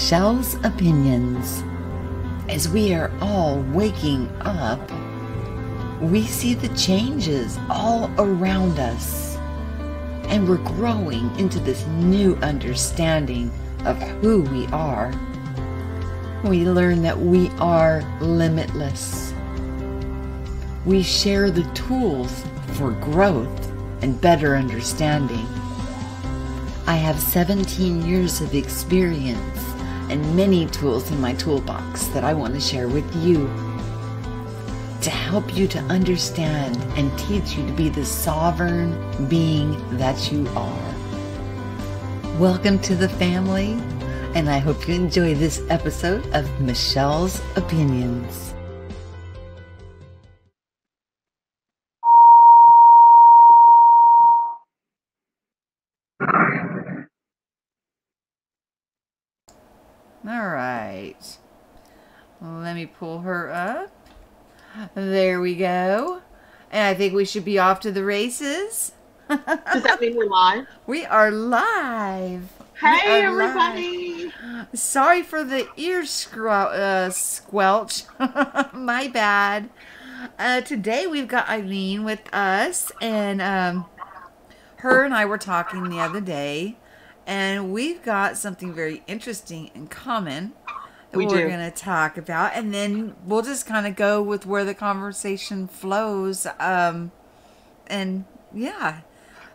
Michelle's Opinions. As we are all waking up, we see the changes all around us, and we're growing into this new understanding of who we are. We learn that we are limitless. We share the tools for growth and better understanding. I have 17 years of experience and many tools in my toolbox that I want to share with you to help you to understand and teach you to be the sovereign being that you are. Welcome to the family, and I hope you enjoy this episode of Michelle's Opinions. All right, let me pull her up. There we go. And I think we should be off to the races. Does that mean we're live? We are live. Hey, everybody. Live. Sorry for the ear squelch. My bad. Today we've got Eileen with us, and her and I were talking the other day. And we've got something very interesting in common that we're going to talk about. And then we'll just kind of go with where the conversation flows. And yeah.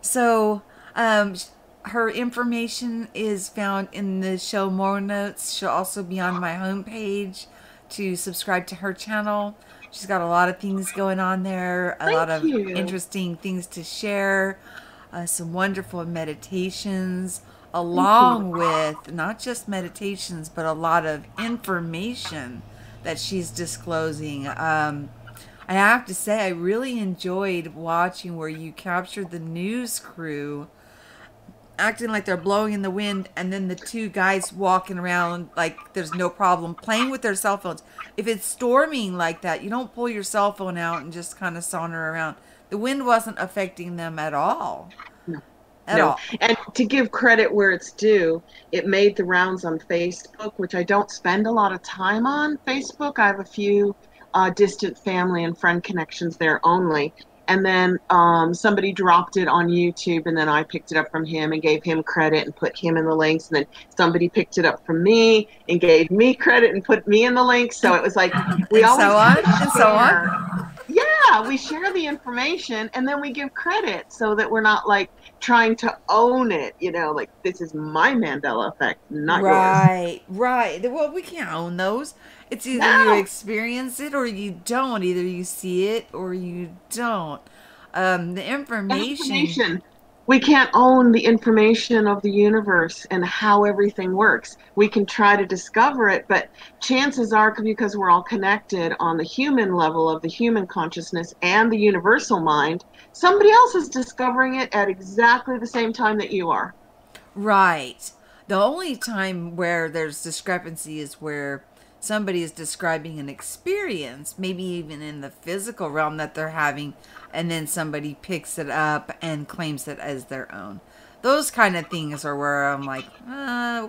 So her information is found in the show notes. She'll also be on my homepage to subscribe to her channel. She's got a lot of things going on there. A lot of interesting things to share. Some wonderful meditations. Along with not just meditations, but a lot of information that she's disclosing. I have to say, I really enjoyed watching where you captured the news crew acting like they're blowing in the wind, and then the two guys walking around like there's no problem, playing with their cell phones. If it's storming like that, you don't pull your cell phone out and just kind of saunter around. The wind wasn't affecting them at all. No. And to give credit where it's due, it made the rounds on Facebook, which I don't spend a lot of time on Facebook. I have a few distant family and friend connections there only. And then somebody dropped it on YouTube, and then I picked it up from him and gave him credit and put him in the links. And then somebody picked it up from me and gave me credit and put me in the links. So it was like we always so on. Yeah, we share the information, and then we give credit so that we're not like trying to own it, you know, like this is my Mandela effect, not yours. Right. Well, we can't own those. It's either you experience it or you don't. Either you see it or you don't. The information. We can't own the information of the universe and how everything works. We can try to discover it, but chances are, because we're all connected on the human level of the human consciousness and the universal mind, somebody else is discovering it at exactly the same time that you are. Right. The only time where there's discrepancy is where somebody is describing an experience, maybe even in the physical realm that they're having, and then somebody picks it up and claims it as their own. Those kind of things are where I'm like,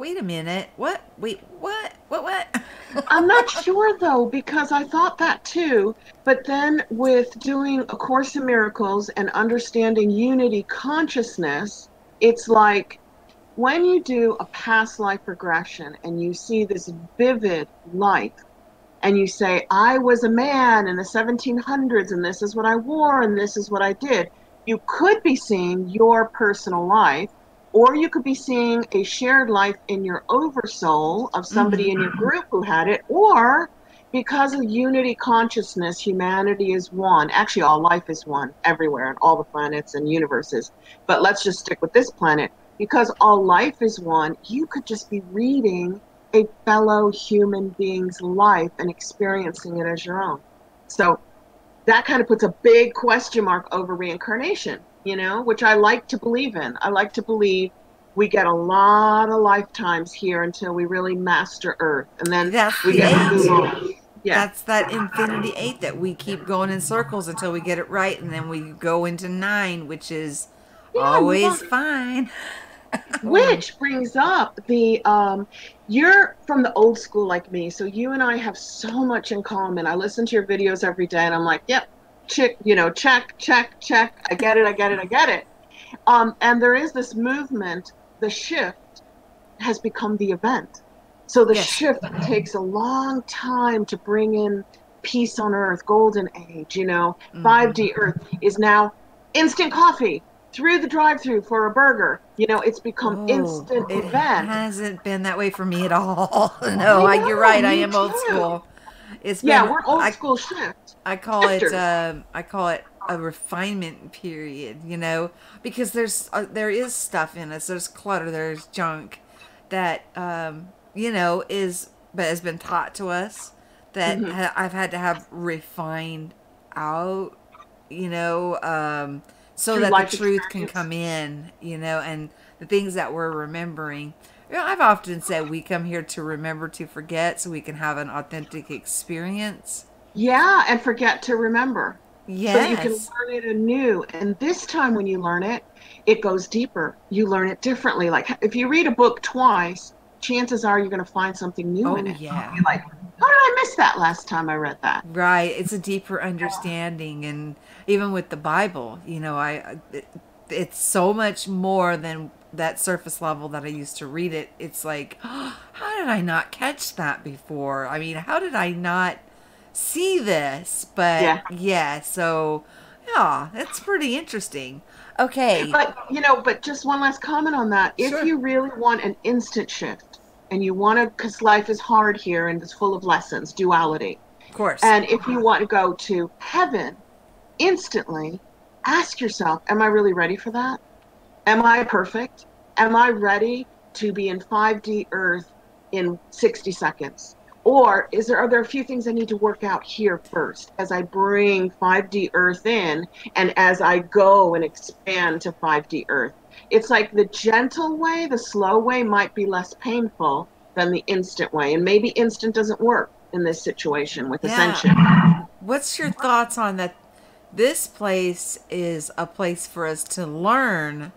wait a minute. What? Wait, what? What? I'm not sure, though, because I thought that too. But then with doing A Course in Miracles and understanding unity consciousness, it's like when you do a past life regression and you see this vivid life, and you say, I was a man in the 1700s, and this is what I wore, and this is what I did. You could be seeing your personal life, or you could be seeing a shared life in your oversoul of somebody in your group who had it, or because of unity consciousness, humanity is one. Actually, all life is one everywhere, on all the planets and universes. But let's just stick with this planet. Because all life is one, you could just be reading a fellow human being's life and experiencing it as your own. So that kind of puts a big question mark over reincarnation, you know, which I like to believe in. I like to believe we get a lot of lifetimes here until we really master Earth. And then we get to move on. Yeah. That's that infinity 8 that we keep going in circles until we get it right. And then we go into 9, which is always fine. Which brings up you're from the old school like me, so you and I have so much in common. I listen to your videos every day and I'm like, yep, check, check, check, check. I get it, I get it, I get it. And there is this movement, the shift has become the event. So the Yes. shift takes a long time to bring in peace on earth, golden age, 5D earth is now instant coffee through the drive-through for a burger. It's become Oh, instant it event. hasn't been that way for me at all. No, I you're know, right. I me am old too. school. It's Yeah, been we're old school shift I call it shifters. a refinement period, because there is stuff in us. There's clutter, there's junk that is but has been taught to us that Hmm. I've had to have refined out, you know, um, so Through that the life truth can experience. come in, and the things that we're remembering. I've often said we come here to remember to forget so we can have an authentic experience. Yeah, and forget to remember so that you can Yes. learn it anew. And this time when you learn it, it goes deeper. You learn it differently. Like if you read a book twice, chances are you're going to find something new in Oh, it. You'll yeah. be like, how did I miss that last time I read that? Right. It's a deeper understanding. And even with the Bible, it's so much more than that surface level that I used to read it. It's like, oh, how did I not catch that before? I mean, how did I not see this? But Yeah. yeah, so yeah, it's pretty interesting. Okay. But just one last comment on that. If Sure. you really want an instant shift and you want to, because life is hard here and it's full of lessons, duality. Of course. And if you want to go to heaven instantly, ask yourself, am I really ready for that? Am I perfect? Am I ready to be in 5D Earth in 60 seconds? Or are there a few things I need to work out here first as I bring 5D Earth in and as I go and expand to 5D Earth? It's like the gentle way, the slow way might be less painful than the instant way. And maybe instant doesn't work in this situation with Yeah. ascension. What's your thoughts on that? This place is a place for us to learn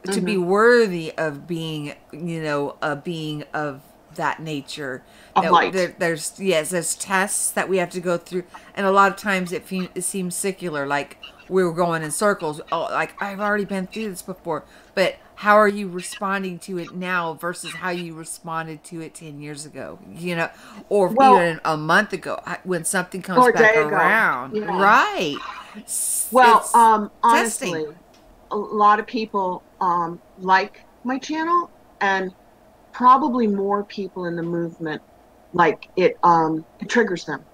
to be Hmm. worthy of being, a being of that nature. Of light. There's tests that we have to go through, and a lot of times it seems secular, like we're going in circles. Oh, like I've already been through this before, but how are you responding to it now versus how you responded to it 10 years ago? Or Well, even a month ago when something comes or a back day ago. around, Yeah. right? Well, It's testing. honestly, a lot of people like my channel, and probably more people in the movement like it triggers them.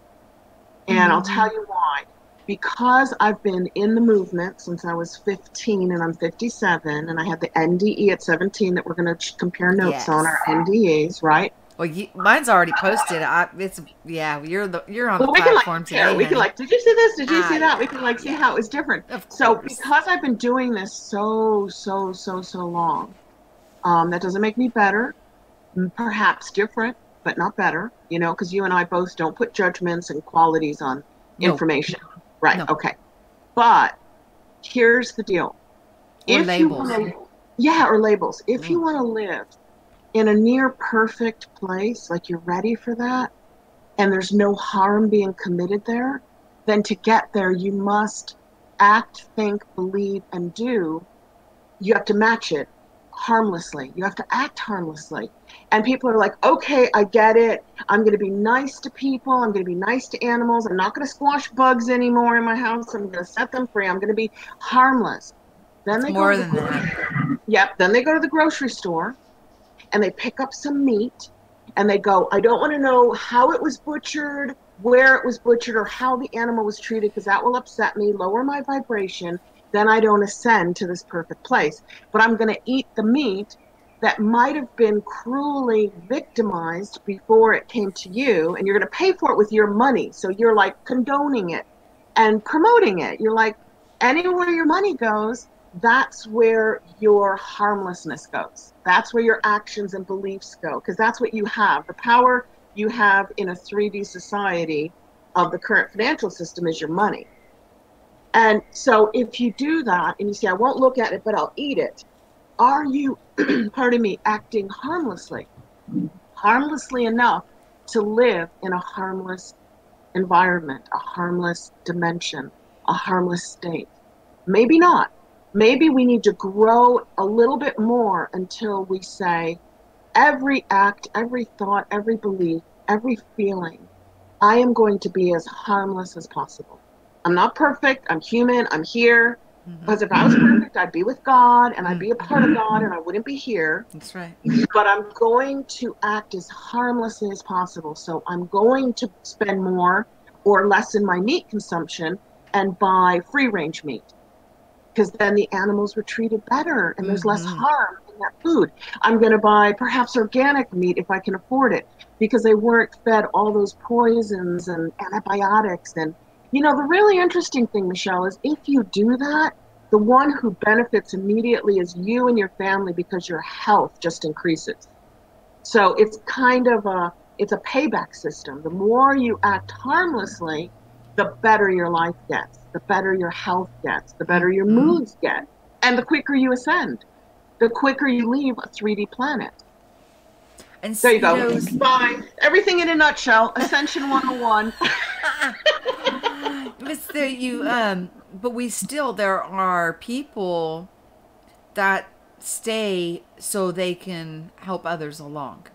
And I'll tell Hmm. you why. Because I've been in the movement since I was 15 and I'm 57, and I had the NDE at 17 that we're going to compare notes on our Yes. NDEs, right? Well, mine's already posted. It's yeah. You're on the Well, we can like platform compare. today, We can honey. like, did you see this? Did you Ah, see that? We can yeah, like see yeah. how it was different. Of So course. because I've been doing this so, so, so, so long, that doesn't make me better, perhaps different, but not better, because you and I both don't put judgments and qualities on No, information. Right. no. Okay. But here's the deal. Or If you want labels. to, yeah, or labels. If Mm. you want to live in a near perfect place, like you're ready for that, and there's no harm being committed there, then to get there, you must act, think, believe, and do. You have to match it harmlessly. You have to act harmlessly. And people are like, okay, I get it. I'm going to be nice to people. I'm going to be nice to animals. I'm not going to squash bugs anymore in my house. I'm going to set them free. I'm going to be harmless. Then It's they go to more the than that. yep. Then they go to the grocery store and they pick up some meat and they go, I don't want to know how it was butchered, where it was butchered, or how the animal was treated because that will upset me, lower my vibration. Then I don't ascend to this perfect place. But I'm going to eat the meat that might have been cruelly victimized before it came to you, and you're going to pay for it with your money. So you're like condoning it and promoting it. You're like, anywhere your money goes, that's where your harmlessness goes. That's where your actions and beliefs go, because that's what you have. The power you have in a 3D society of the current financial system is your money. And so if you do that and you say, I won't look at it, but I'll eat it, are you, pardon me, acting harmlessly? Harmlessly enough to live in a harmless environment, a harmless dimension, a harmless state? Maybe not. Maybe we need to grow a little bit more until we say, every act, every thought, every belief, every feeling, I am going to be as harmless as possible. I'm not perfect. I'm human. I'm here. Mm-hmm. Because if I was perfect, I'd be with God and I'd be a part of Mm-hmm. God and I wouldn't be here. That's right. But I'm going to act as harmlessly as possible. So I'm going to spend more or lessen my meat consumption and buy free range meat, because then the animals were treated better and there's less Mm-hmm. harm in that food. I'm going to buy perhaps organic meat if I can afford it, because they weren't fed all those poisons and antibiotics. And, you know, the really interesting thing, Michelle, is if you do that, the one who benefits immediately is you and your family, because your health just increases. So it's kind of it's a payback system. The more you act harmlessly, the better your life gets, the better your health gets, the better your Mm-hmm. moods get, and the quicker you ascend, the quicker you leave a 3D planet. And There you you go. know, Bye. Everything in a nutshell. Ascension 101. but we still, there are people that stay so they can help others along.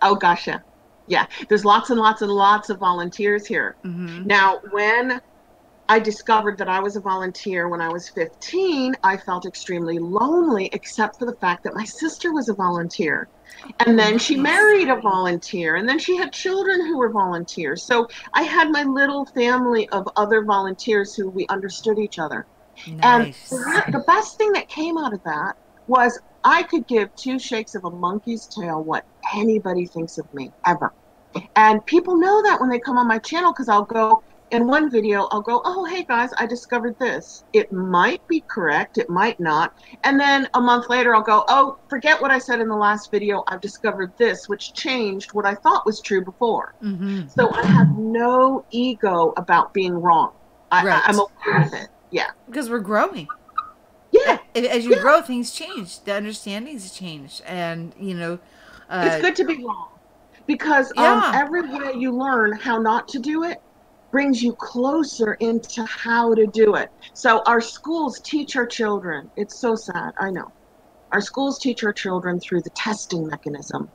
Oh, gosh, yeah. Yeah. There's lots and lots and lots of volunteers here. Mm-hmm. Now, when I discovered that I was a volunteer when I was 15, I felt extremely lonely, except for the fact that my sister was a volunteer. And Oh, then she nice. married a volunteer, and then she had children who were volunteers. So I had my little family of other volunteers who we understood each other. And Nice. the best thing that came out of that was I could give two shakes of a monkey's tail what anybody thinks of me, ever. And people know that when they come on my channel, because I'll go in one video, I'll go, oh, hey guys, I discovered this. It might be correct, it might not. And then a month later, I'll go, oh, forget what I said in the last video. I've discovered this, which changed what I thought was true before. Mm-hmm. So I have no ego about being wrong. I'm Right. okay with it. Yeah. Because we're growing. Yeah. As you Yeah. grow, things change. The understandings change. And, It's uh, good to be wrong, because yeah. every way you learn how not to do it brings you closer into how to do it. So our schools teach our children. It's so sad, I know. Our schools teach our children through the testing mechanism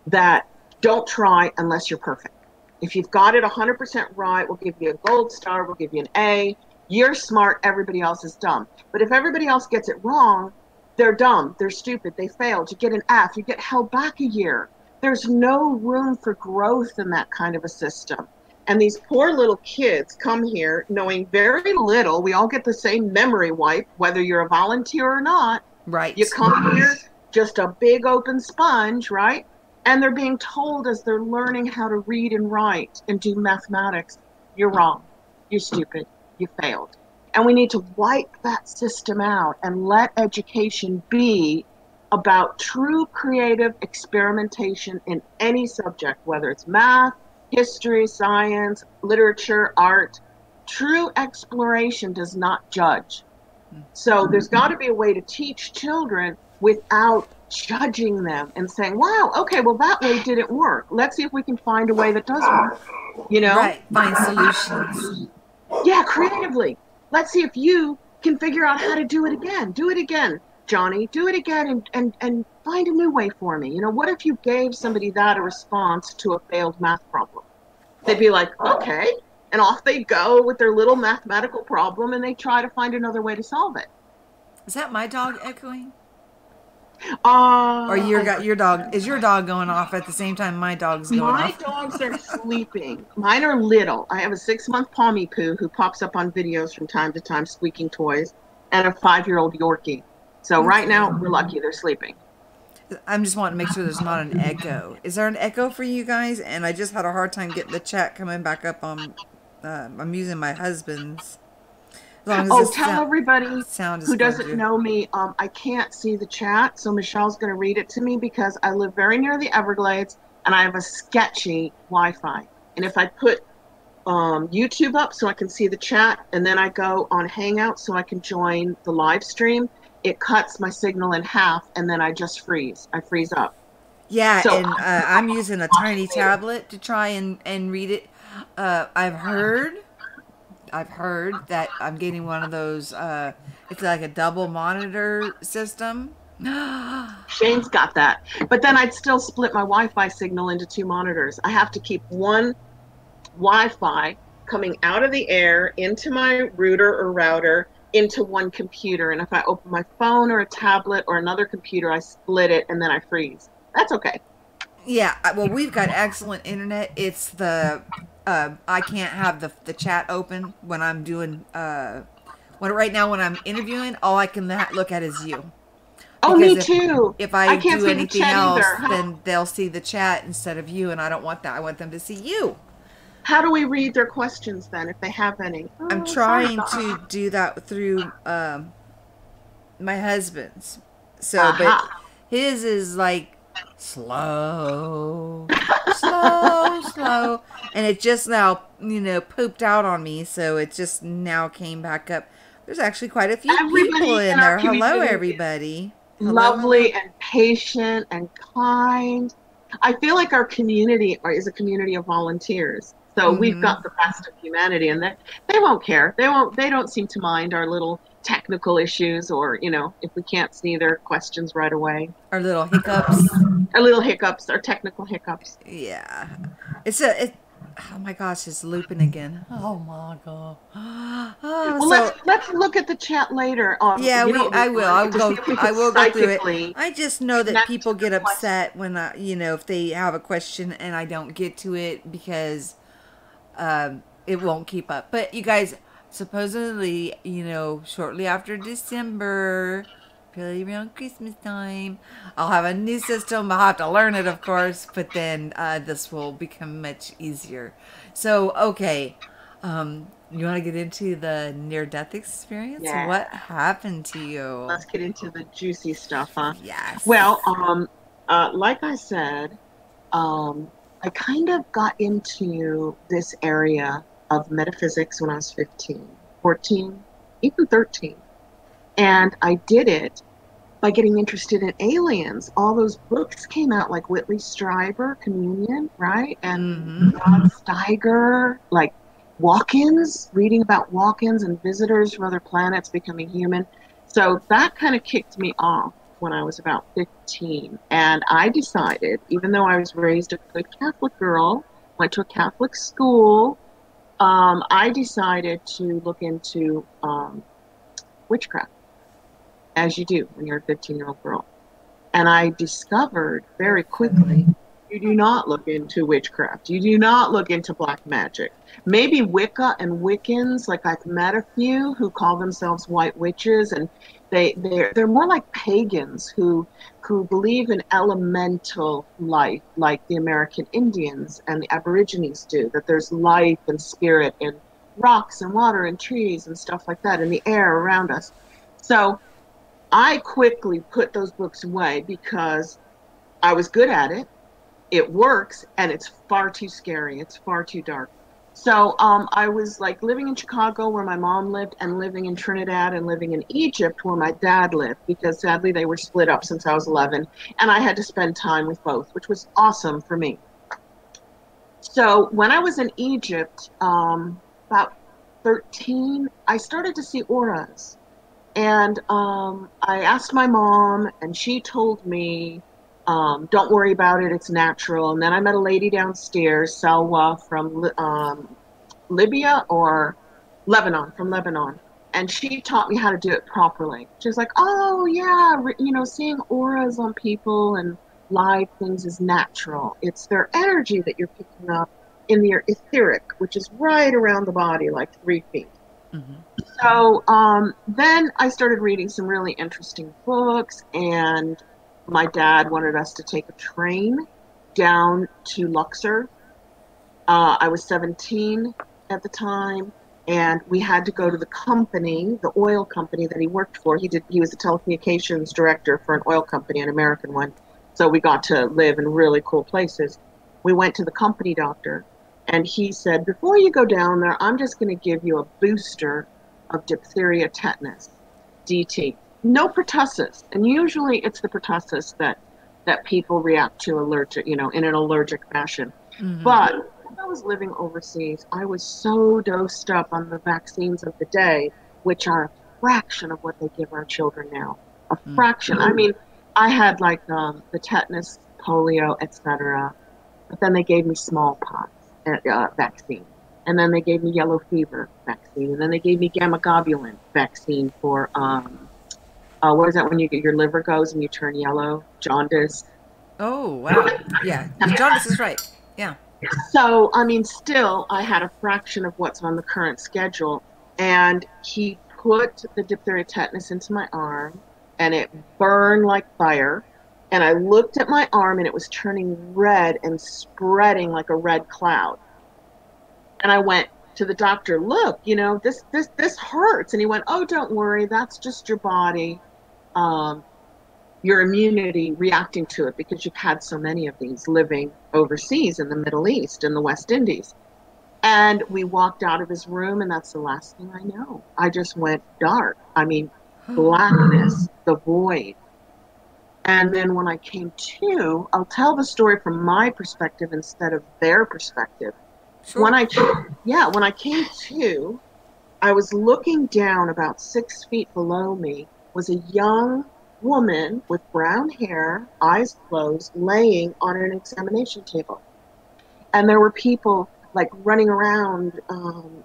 that don't try unless you're perfect. If you've got it 100% right, we'll give you a gold star, we'll give you an A. You're smart, everybody else is dumb. But if everybody else gets it wrong, they're dumb, they're stupid, they failed. You get an F, you get held back a year. There's no room for growth in that kind of a system. And these poor little kids come here knowing very little. We all get the same memory wipe, whether you're a volunteer or not. You Right. come here just a big open sponge, right? And they're being told as they're learning how to read and write and do mathematics, you're wrong, you're stupid, you failed. And we need to wipe that system out and let education be about true creative experimentation in any subject, whether it's math, history, science, literature, art. True exploration does not judge. So there's got to be a way to teach children without judging them and saying, wow, okay, well, that way didn't work. Let's see if we can find a way that does work, you know? Right. Find solutions. Yeah, creatively. Let's see if you can figure out how to do it again. Do it again, Johnny. Do it again and find a new way for me. You know, what if you gave somebody that a response to a failed math problem? They'd be like, okay. And off they go with their little mathematical problem, and they try to find another way to solve it. Is that my dog echoing? Or Uh, your dog, is your dog going off at the same time my dog's going my off? dogs are sleeping. Mine are little. I have a 6-month Pommy Poo who pops up on videos from time to time squeaking toys, and a 5-year-old Yorkie. So right now, we're lucky they're sleeping. I'm just wanting to make sure there's not an echo. Is there an echo for you guys? And I just had a hard time getting the chat coming back up on. I'm using my husband's. As long as Oh, this tell everybody sound is who going doesn't through. know me, I can't see the chat, so Michelle's going to read it to me because I live very near the Everglades and I have a sketchy Wi-Fi. And if I put YouTube up so I can see the chat, and then I go on Hangout so I can join the live stream, it cuts my signal in half, and then I just freeze. I freeze up. Yeah, So and I'm using a watch it tiny later. tablet to try and read it. I've heard that I'm getting one of those. It's like a double monitor system. Shane's got that. But then I'd still split my Wi-Fi signal into two monitors. I have to keep one Wi-Fi coming out of the air into my router into one computer. And if I open my phone or a tablet or another computer, I split it and then I freeze. That's okay. Yeah, well, we've got excellent internet. It's the I can't have the chat open when I'm doing when right now when I'm interviewing. All I can look at is you, Oh, because me too. if I I can't do see the anything chat else, either. then they'll see the chat instead of you, and I don't want that. I want them to see you. How do we read their questions then if they have any? I'm Oh, sorry trying about to that. do that through my husband's. So, but Aha. his is like slow, slow, and it just now, pooped out on me. So it just now came back up. There's actually quite a few people Everybody in in our there. Hello, community is everybody. Hello, hello. lovely and patient and kind. I feel like our community is a community of volunteers. So we've Mm-hmm. got the best of humanity, and they won't care. They won't. They don't seem to mind our little technical issues, or if we can't see their questions right away. Our little hiccups. Our little hiccups, our technical hiccups. Yeah. It. Oh my gosh, it's looping again. Oh my god. Oh, Well, let's so let's look at the chat later. yeah, You know what we I will. want to see if we I can will go through it. psychically I just know that connect to people their get question. upset when if they have a question and I don't get to it because it won't keep up. But you guys, supposedly, shortly after December, probably around Christmas time, I'll have a new system. I'll have to learn it, of course, but then this will become much easier. So, okay. You want to get into the near-death experience? Yeah. What happened to you? Let's get into the juicy stuff, huh? Yes. Well, like I said, I kind of got into this area of metaphysics when I was 15, 14, even 13. And I did it by getting interested in aliens. All those books came out, like Whitley Strieber, Communion, right? And Mm-hmm. Rod Steiger, like walk-ins, reading about walk-ins and visitors from other planets becoming human. So that kind of kicked me off when I was about 15. And I decided, even though I was raised a good Catholic girl, went to a Catholic school, I decided to look into witchcraft, as you do when you're a 15-year-old girl. And I discovered very quickly you do not look into witchcraft. You do not look into black magic. Maybe Wicca and Wiccans, like I've met a few who call themselves white witches, and they're more like pagans who believe in elemental life, like the American Indians and the Aborigines do, that there's life and spirit in rocks and water and trees and stuff like that, in the air around us. So I quickly put those books away because I was good at it. It works, and it's far too scary. It's far too dark. So I was like living in Chicago where my mom lived, and living in Trinidad, and living in Egypt where my dad lived, because sadly they were split up since I was 11, and I had to spend time with both, which was awesome for me. So when I was in Egypt, about 13, I started to see auras. And I asked my mom, and she told me, don't worry about it, it's natural. And then I met a lady downstairs, Salwa, from Libya or Lebanon, from Lebanon. And she taught me how to do it properly. She was like, oh, yeah, seeing auras on people and live things is natural. It's their energy that you're picking up in their etheric, which is right around the body, like 3 feet. Mm-hmm. So then I started reading some really interesting books, and my dad wanted us to take a train down to Luxor. I was 17 at the time, and we had to go to the company, the oil company that he worked for. He was a telecommunications director for an oil company, an American one. So we got to live in really cool places. We went to the company doctor, and he said, before you go down there, I'm just going to give you a booster of diphtheria tetanus, DT. no pertussis, and usually it's the pertussis that people react to allergic, in an allergic fashion. Mm-hmm. But when I was living overseas, I was so dosed up on the vaccines of the day, which are a fraction of what they give our children now. A fraction. I mean, I had like the tetanus, polio, etc. But then they gave me smallpox vaccine. And then they gave me yellow fever vaccine. And then they gave me gamma globulin vaccine for, what is that when you get your liver goes and you turn yellow? Jaundice. Oh, wow. Yeah, jaundice is right. Yeah. So, I mean, still, I had a fraction of what's on the current schedule. And he put the diphtheria tetanus into my arm, and it burned like fire. And I looked at my arm, and it was turning red and spreading like a red cloud. And I went to the doctor, look, this hurts. And he went, oh, don't worry, that's just your body, um, your immunity reacting to it because you've had so many of these living overseas in the Middle East and the West Indies. And we walked out of his room, and that's the last thing I know. I just went dark. I mean, blackness, the void. And then when I came to, I'll tell the story from my perspective instead of their perspective. When Sure. I, yeah, when I came to, I was looking down about 6 feet below me was a young woman with brown hair, eyes closed, laying on an examination table. And there were people like running around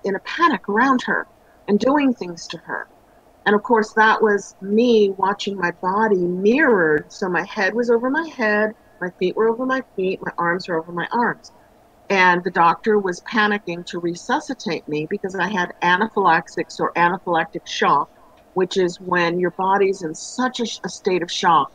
in a panic around her and doing things to her. And of course, that was me watching my body mirrored. So my head was over my head, my feet were over my feet, my arms were over my arms. And the doctor was panicking to resuscitate me because I had anaphylaxis or anaphylactic shock, which is when your body's in such a state of shock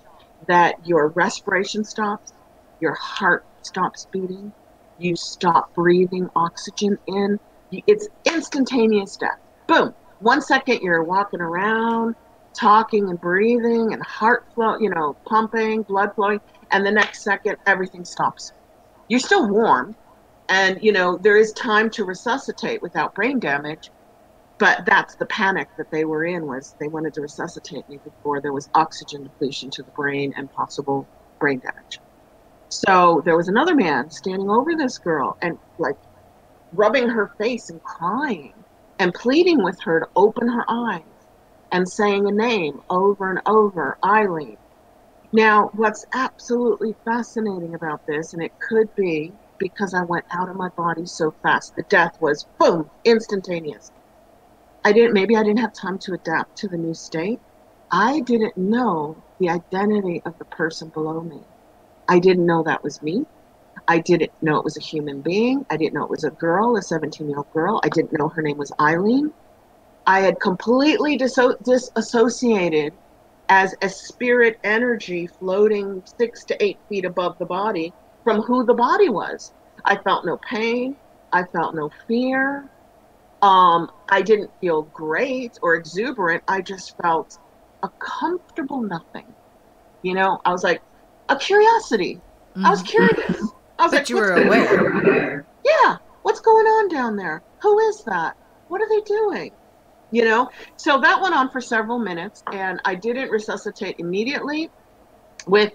that your respiration stops, your heart stops beating, you stop breathing oxygen in. It's instantaneous death. Boom. 1 second you're walking around, talking and breathing and heart flow, pumping, blood flowing, and the next second everything stops. You're still warm, and there is time to resuscitate without brain damage, but that's the panic that they were in, was they wanted to resuscitate me before there was oxygen depletion to the brain and possible brain damage. So there was another man standing over this girl and like rubbing her face and crying and pleading with her to open her eyes and saying a name over and over, Eileen. Now, what's absolutely fascinating about this, and it could be because I went out of my body so fast, the death was boom, instantaneous. Maybe I didn't have time to adapt to the new state. I didn't know the identity of the person below me. I didn't know that was me. I didn't know it was a human being. I didn't know it was a girl, a 17-year-old girl. I didn't know her name was Eileen. I had completely disassociated as a spirit energy floating 6 to 8 feet above the body from who the body was. I felt no pain. I felt no fear. I didn't feel great or exuberant. I just felt a comfortable nothing. I was like, a curiosity. I was Mm-hmm. curious. I was But like, you were aware. yeah, what's going on down there? Who is that? What are they doing? So that went on for several minutes, and I didn't resuscitate immediately with,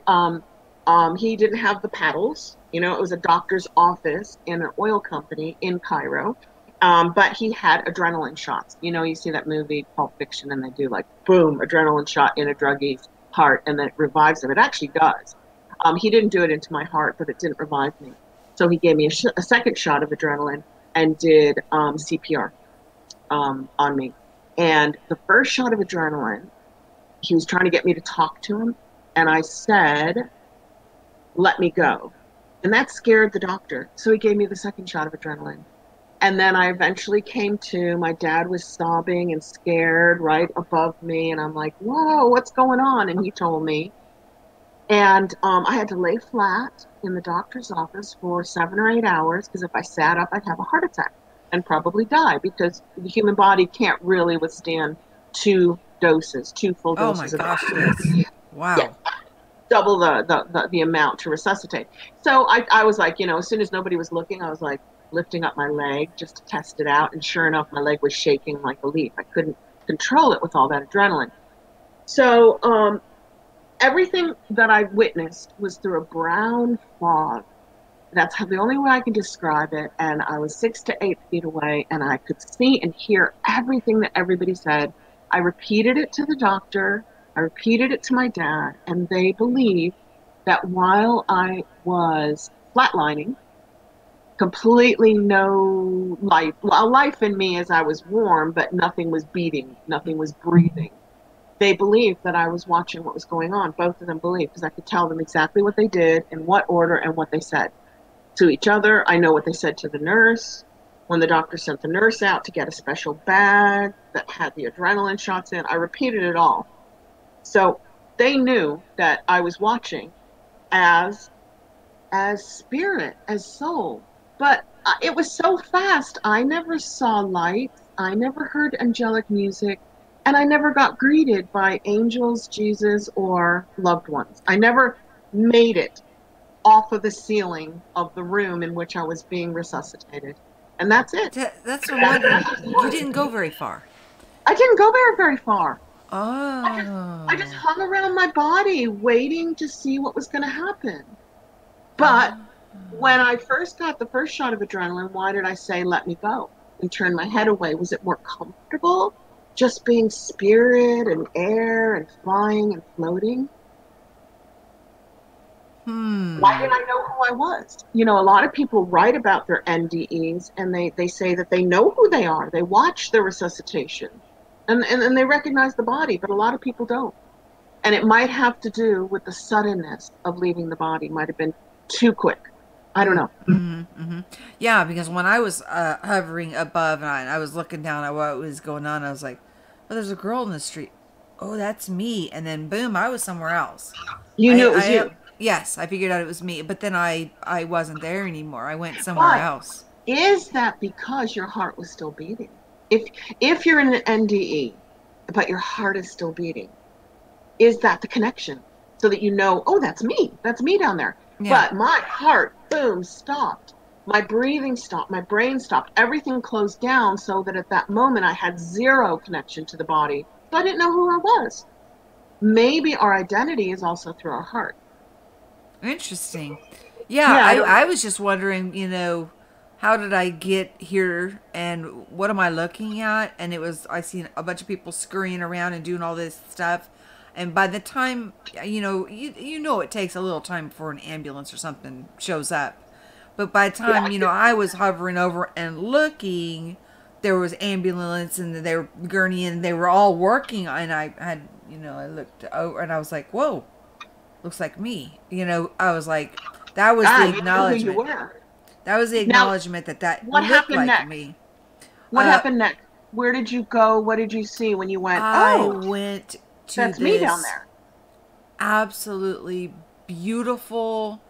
he didn't have the paddles. It was a doctor's office in an oil company in Cairo. But he had adrenaline shots. You see that movie Pulp Fiction, and they do like boom, adrenaline shot in a druggie's heart, and then it revives him. It actually does. He didn't do it into my heart, but it didn't revive me. So he gave me a second shot of adrenaline and did CPR on me. And the first shot of adrenaline, he was trying to get me to talk to him, and I said, "Let me go," and that scared the doctor. So he gave me the second shot of adrenaline. And then I eventually came to. My dad was sobbing and scared right above me. And I'm like, whoa, what's going on? And he told me. And I had to lay flat in the doctor's office for 7 or 8 hours because if I sat up, I'd have a heart attack and probably die because the human body can't really withstand two full Oh my doses of gosh, oxygen. yes. Yeah, Wow. double the amount to resuscitate. So I was like, as soon as nobody was looking, I was like lifting up my leg just to test it out. And sure enough, my leg was shaking like a leaf. I couldn't control it with all that adrenaline. So everything that I witnessed was through a brown fog. That's how the only way I can describe it. And I was 6 to 8 feet away, and I could see and hear everything that everybody said. I repeated it to the doctor. I repeated it to my dad, and they believed that while I was flatlining, completely no life, well, life in me as I was warm, but nothing was beating, nothing was breathing. They believed that I was watching what was going on. Both of them believed because I could tell them exactly what they did, in what order, and what they said to each other. I know what they said to the nurse. When the doctor sent the nurse out to get a special bag that had the adrenaline shots in, I repeated it all. So they knew that I was watching as spirit, as soul. But it was so fast. I never saw lights. I never heard angelic music. And I never got greeted by angels, Jesus, or loved ones. I never made it off of the ceiling of the room in which I was being resuscitated. And that's it. That's what I'm wondering. You didn't go very far. I didn't go very, very far. I just Oh. hung around my body waiting to see what was going to happen. But Oh. when I first got the first shot of adrenaline, why did I say, let me go and turn my head away? Was it more comfortable just being spirit and air and flying and floating? Why Hmm. didn't I know who I was? You know, a lot of people write about their NDEs and they say that they know who they are. They watch the resuscitation and they recognize the body, but a lot of people don't. And it might have to do with the suddenness of leaving the body, might have been too quick. I don't know. Mm-hmm. Yeah, because when I was hovering above and I was looking down at what was going on, I was like, "Oh, there's a girl in the street. Oh, that's me." And then boom, I was somewhere else. You knew it was you. Yes, I figured out it was me, but then I wasn't there anymore. I went somewhere But else. is that because your heart was still beating? If if you're in an NDE, but your heart is still beating, is that the connection? So that you know, oh, that's me. That's me down there. Yeah. But my heart, boom, stopped. My breathing stopped. My brain stopped. Everything closed down so that at that moment I had zero connection to the body. So I didn't know who I was. Maybe our identity is also through our heart. Interesting. Yeah, Yeah, I don't I know. was just wondering, how did I get here and what am I looking at? And it was, I seen a bunch of people scurrying around and doing all this stuff. And by the time, you know it takes a little time before an ambulance or something shows up. But by the Yeah, time, I was hovering over and looking, there was ambulance and they were gurney and they were all working. And I had, I looked over and I was like, whoa, looks like me. I was like, that was the God, you knew who you acknowledgement. were. That was the Now, acknowledgement that that what looked happened like next? me. What Uh, happened next? Where did you go? What did you see when you went, I oh, went to that's me down this there? absolutely beautiful,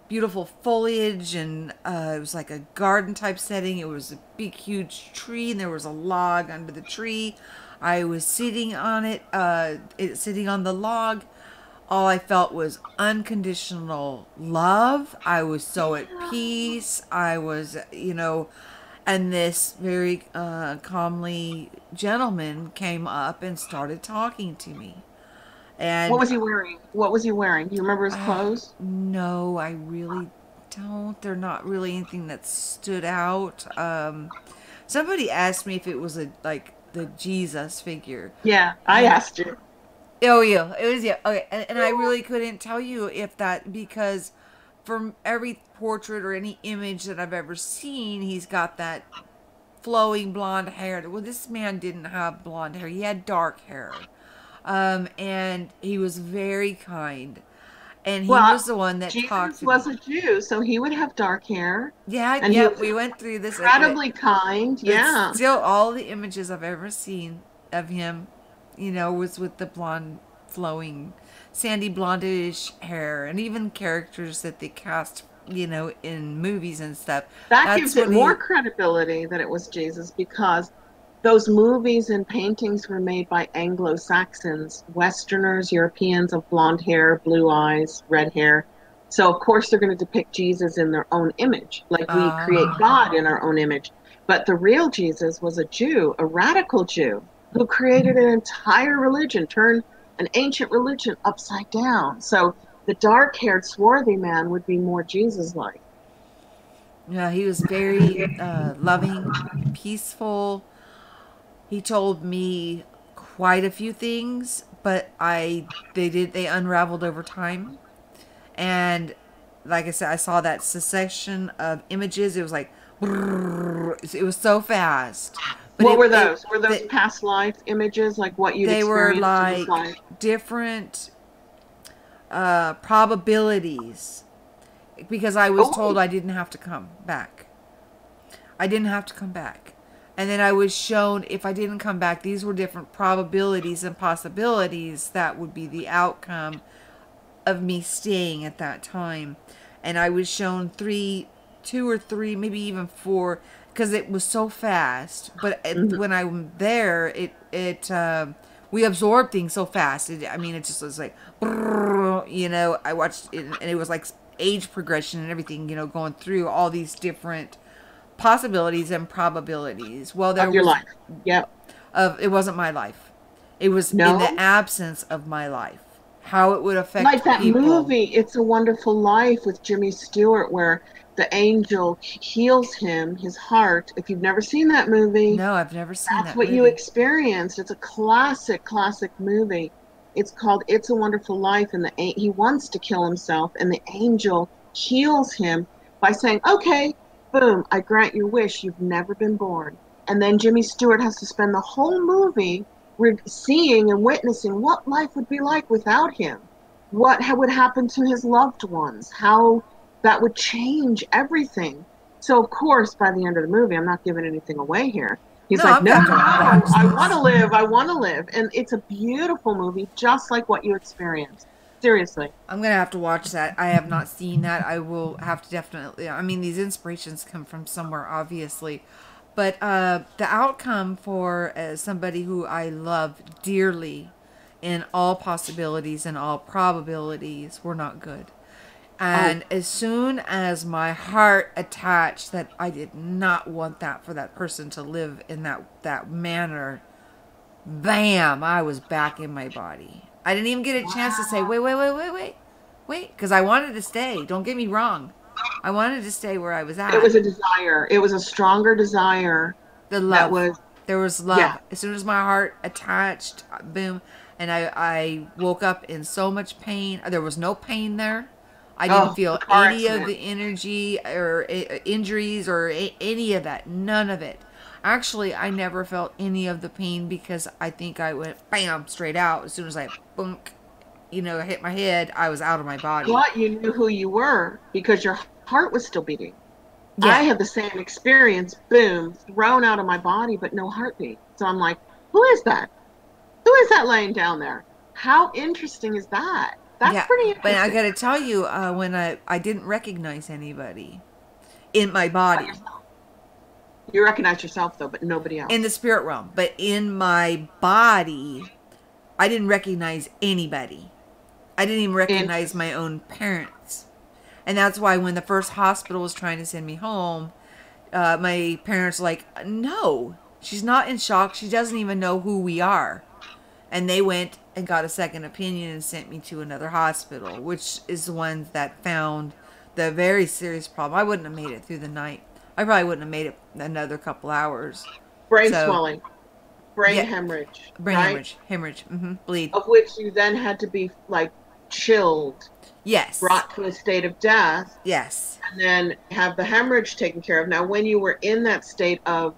beautiful foliage, and it was like a garden type setting. It was a big, huge tree, and there was a log under the tree. I was sitting on sitting on the log. All I felt was unconditional love. I was so at peace. I was, and this very calmly gentleman came up and started talking to me. What And was he wearing? What was he wearing? Do you remember his clothes? no, I really don't. They're not really anything that stood out. Somebody asked me if it was like the Jesus figure, Yeah, I and asked you. oh yeah, it was yeah. Okay, and I really couldn't tell you if that because from every portrait or any image that I've ever seen, he's got that flowing blonde hair. Well, this man didn't have blonde hair. He had dark hair. And he was very kind. And he Well, was the one that talked Jesus to me. was a Jew, so he would have dark hair, Yeah, and he yep, was we went through this. incredibly kind. But Yeah. still, all the images I've ever seen of him, was with the blonde, flowing, sandy blondish hair, and even characters that they cast, in movies and stuff. That That's gives it what more he. credibility that it was Jesus because those movies and paintings were made by Anglo-Saxons, Westerners, Europeans of blonde hair, blue eyes, red hair. So of course they're going to depict Jesus in their own image, like we create Uh, God in our own image. But the real Jesus was a Jew, a radical Jew, who created an entire religion, turned an ancient religion upside down. So the dark-haired, swarthy man would be more Jesus-like. Yeah, he was very loving, peaceful. He told me quite a few things, but they unraveled over time. And like I said, I saw that succession of images. It was like it was so fast, but What were it those? Were those past life images, like what you'd they were experienced in this like life? different probabilities, because I was told Oh, I didn't have to come back. I didn't have to come back. And then I was shown if I didn't come back, these were different probabilities and possibilities that would be the outcome of me staying at that time. And I was shown two or three, maybe even four, because it was so fast. But mhm. when I'm there, we absorb things so fast. I mean, it just was like, I watched it, and it was like age progression and everything, going through all these different possibilities and probabilities. Well, there Of your was life. Yep. it wasn't my life. It was in the No? absence of my life. How it would Like affect that people. movie, It's a Wonderful Life with Jimmy Stewart, where the angel heals him, his heart. If you've never seen that movie, No, I've never seen that's that what you movie. experienced. It's a classic, classic movie. It's called It's a Wonderful Life, and he wants to kill himself, and the angel heals him by saying, "Okay, boom, I grant your wish. You've never been born." And then Jimmy Stewart has to spend the whole movie seeing and witnessing what life would be like without him, would happen to his loved ones, how that would change everything. So, of course, by the end of the movie, I'm not giving anything away here. He's No, like, I'm no, gonna no, have to watch I want to this. live. I want to live. And it's a beautiful movie, just like what you experienced. Seriously. I'm gonna have to watch that. I have not seen that. I will have to definitely. I mean, these inspirations come from somewhere, obviously, but the outcome for somebody who I love dearly, in all possibilities and all probabilities, were not good. Oh, And as soon as my heart attached that I did not want that for that person to live in that manner, bam, I was back in my body. I didn't even get a chance to say, wow. wait, because I wanted to stay. Don't get me wrong. I wanted to stay where I was It at. was a desire. It was a stronger desire The that love. was, There was yeah. love. As soon as my heart attached, boom, and I woke up in so much pain. There was no pain there. I didn't Oh, the feel car any of accident. the energy or injuries or any of that. None of it. Actually, I never felt any of the pain because I think I went bam straight out. As soon as I bunk, hit my head, I was out of my body. But you knew who you were because your heart was still beating. I Yeah, had the same experience, boom, thrown out of my body, but no heartbeat. So I'm like, who is that? Who is that laying down there? How interesting is that? That's yeah. pretty But I interesting. gotta tell you, when I didn't recognize anybody in my But body, yourself. You recognize yourself though, but nobody in the else. spirit realm, but in my body, I didn't recognize anybody. I didn't even recognize my Interesting. own parents. And that's why when the first hospital was trying to send me home, my parents were like, no, she's not in shock. She doesn't even know who we are. And they went and got a second opinion and sent me to another hospital, which is the one that found the very serious problem. I wouldn't have made it through the night. I probably wouldn't have made it another couple hours. Brain So, swelling, brain yeah, hemorrhage, brain right? hemorrhage, bleed. Of which you then had to be like chilled, Yes, brought to a state of death, yes. and then have the hemorrhage taken care of. Now, when you were in that state of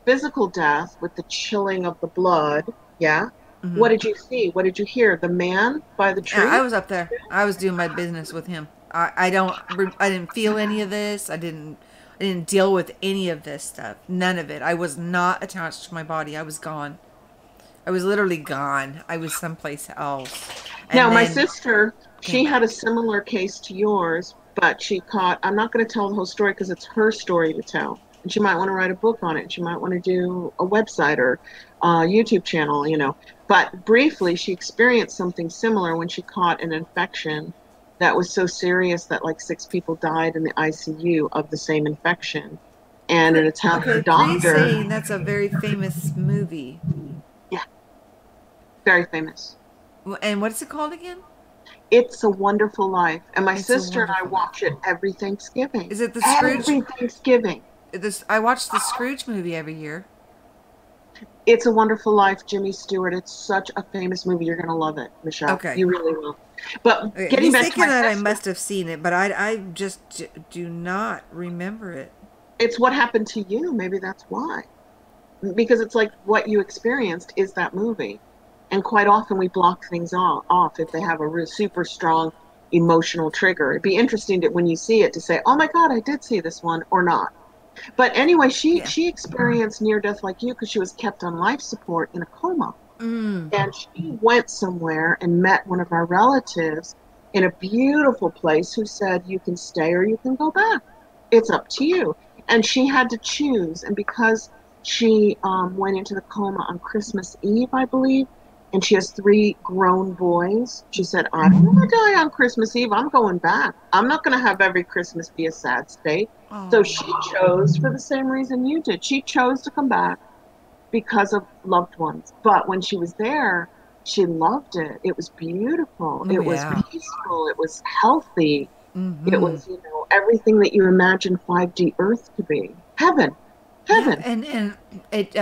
physical death with the chilling of the blood, yeah, what did you see? What did you hear? The man by the Yeah, I tree? was up there. I was doing my business with him. I didn't feel any of this. I didn't deal with any of this stuff. None of it. I was not attached to my body. I was gone. I was literally gone. I was someplace else. Now, And my then sister, came she had a back. similar case to yours, but she caught, I'm not going to tell the whole story because it's her story to tell. And she might want to write a book on it. She might want to do a website or a YouTube channel, you know. But briefly, she experienced something similar when she caught an infection that was so serious that like 6 people died in the ICU of the same infection. And an Okay, Italian please doctor, saying that's a very famous movie. yeah, very famous. And what is it called again? It's a Wonderful Life. And my It's a sister and I Wonderful Life. watch it every Thanksgiving. Is it the Scrooge? Every Thanksgiving. This I watch the Scrooge movie every year. It's a Wonderful Life, Jimmy Stewart. It's such a famous movie. You're going to love it, Michelle. Okay. You really will. But Okay, getting he's back to thinking my that I sister, must have seen it, but I just do not remember it. it's what happened to you. Maybe that's why. Because it's like what you experienced is that movie. And quite often we block things off if they have a super strong emotional trigger. It'd be interesting to, when you see it to say, oh my God, I did see this one or not. But anyway, she Yeah. she experienced near death like you because she was kept on life support in a coma. Mm. And she went somewhere and met one of our relatives in a beautiful place who said, you can stay or you can go back. It's up to you. And she had to choose. And because she went into the coma on Christmas Eve, I believe, and she has three grown boys, she said, I don't want to die on Christmas Eve. I'm going back. I'm not going to have every Christmas be a sad state. So Oh. she chose for the same reason you did. She chose to come back because of loved ones. But when she was there, she loved it. It was beautiful. Oh It was yeah. peaceful. It was healthy. It Mm-hmm. was, everything that you imagine 5D Earth to be. Heaven. Yeah, Heaven. and it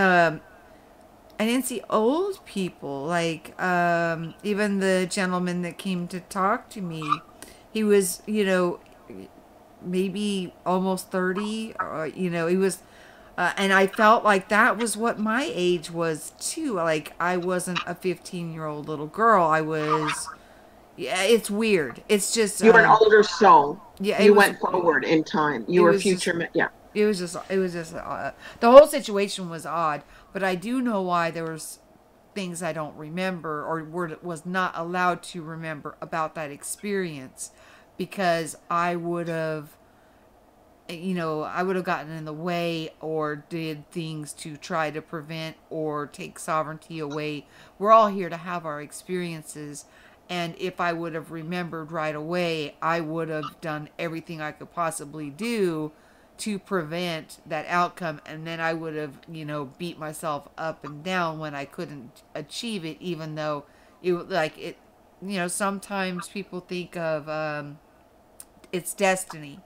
I didn't see old people like even the gentleman that came to talk to me. He was, maybe almost 30, he was and I felt like that was what my age was too. Like I wasn't a 15-year-old little girl. I was yeah, it's weird. It's just You were an older soul. yeah, You went forward in time. You it were was just future. Yeah. the whole situation was odd, but I do know why there was things I don't remember or was not allowed to remember about that experience because I would have gotten in the way or did things to try to prevent or take sovereignty away. We're all here to have our experiences. And if I would have remembered right away, I would have done everything I could possibly do to prevent that outcome. And then I would have, beat myself up and down when I couldn't achieve it, even though sometimes people think of it's destiny,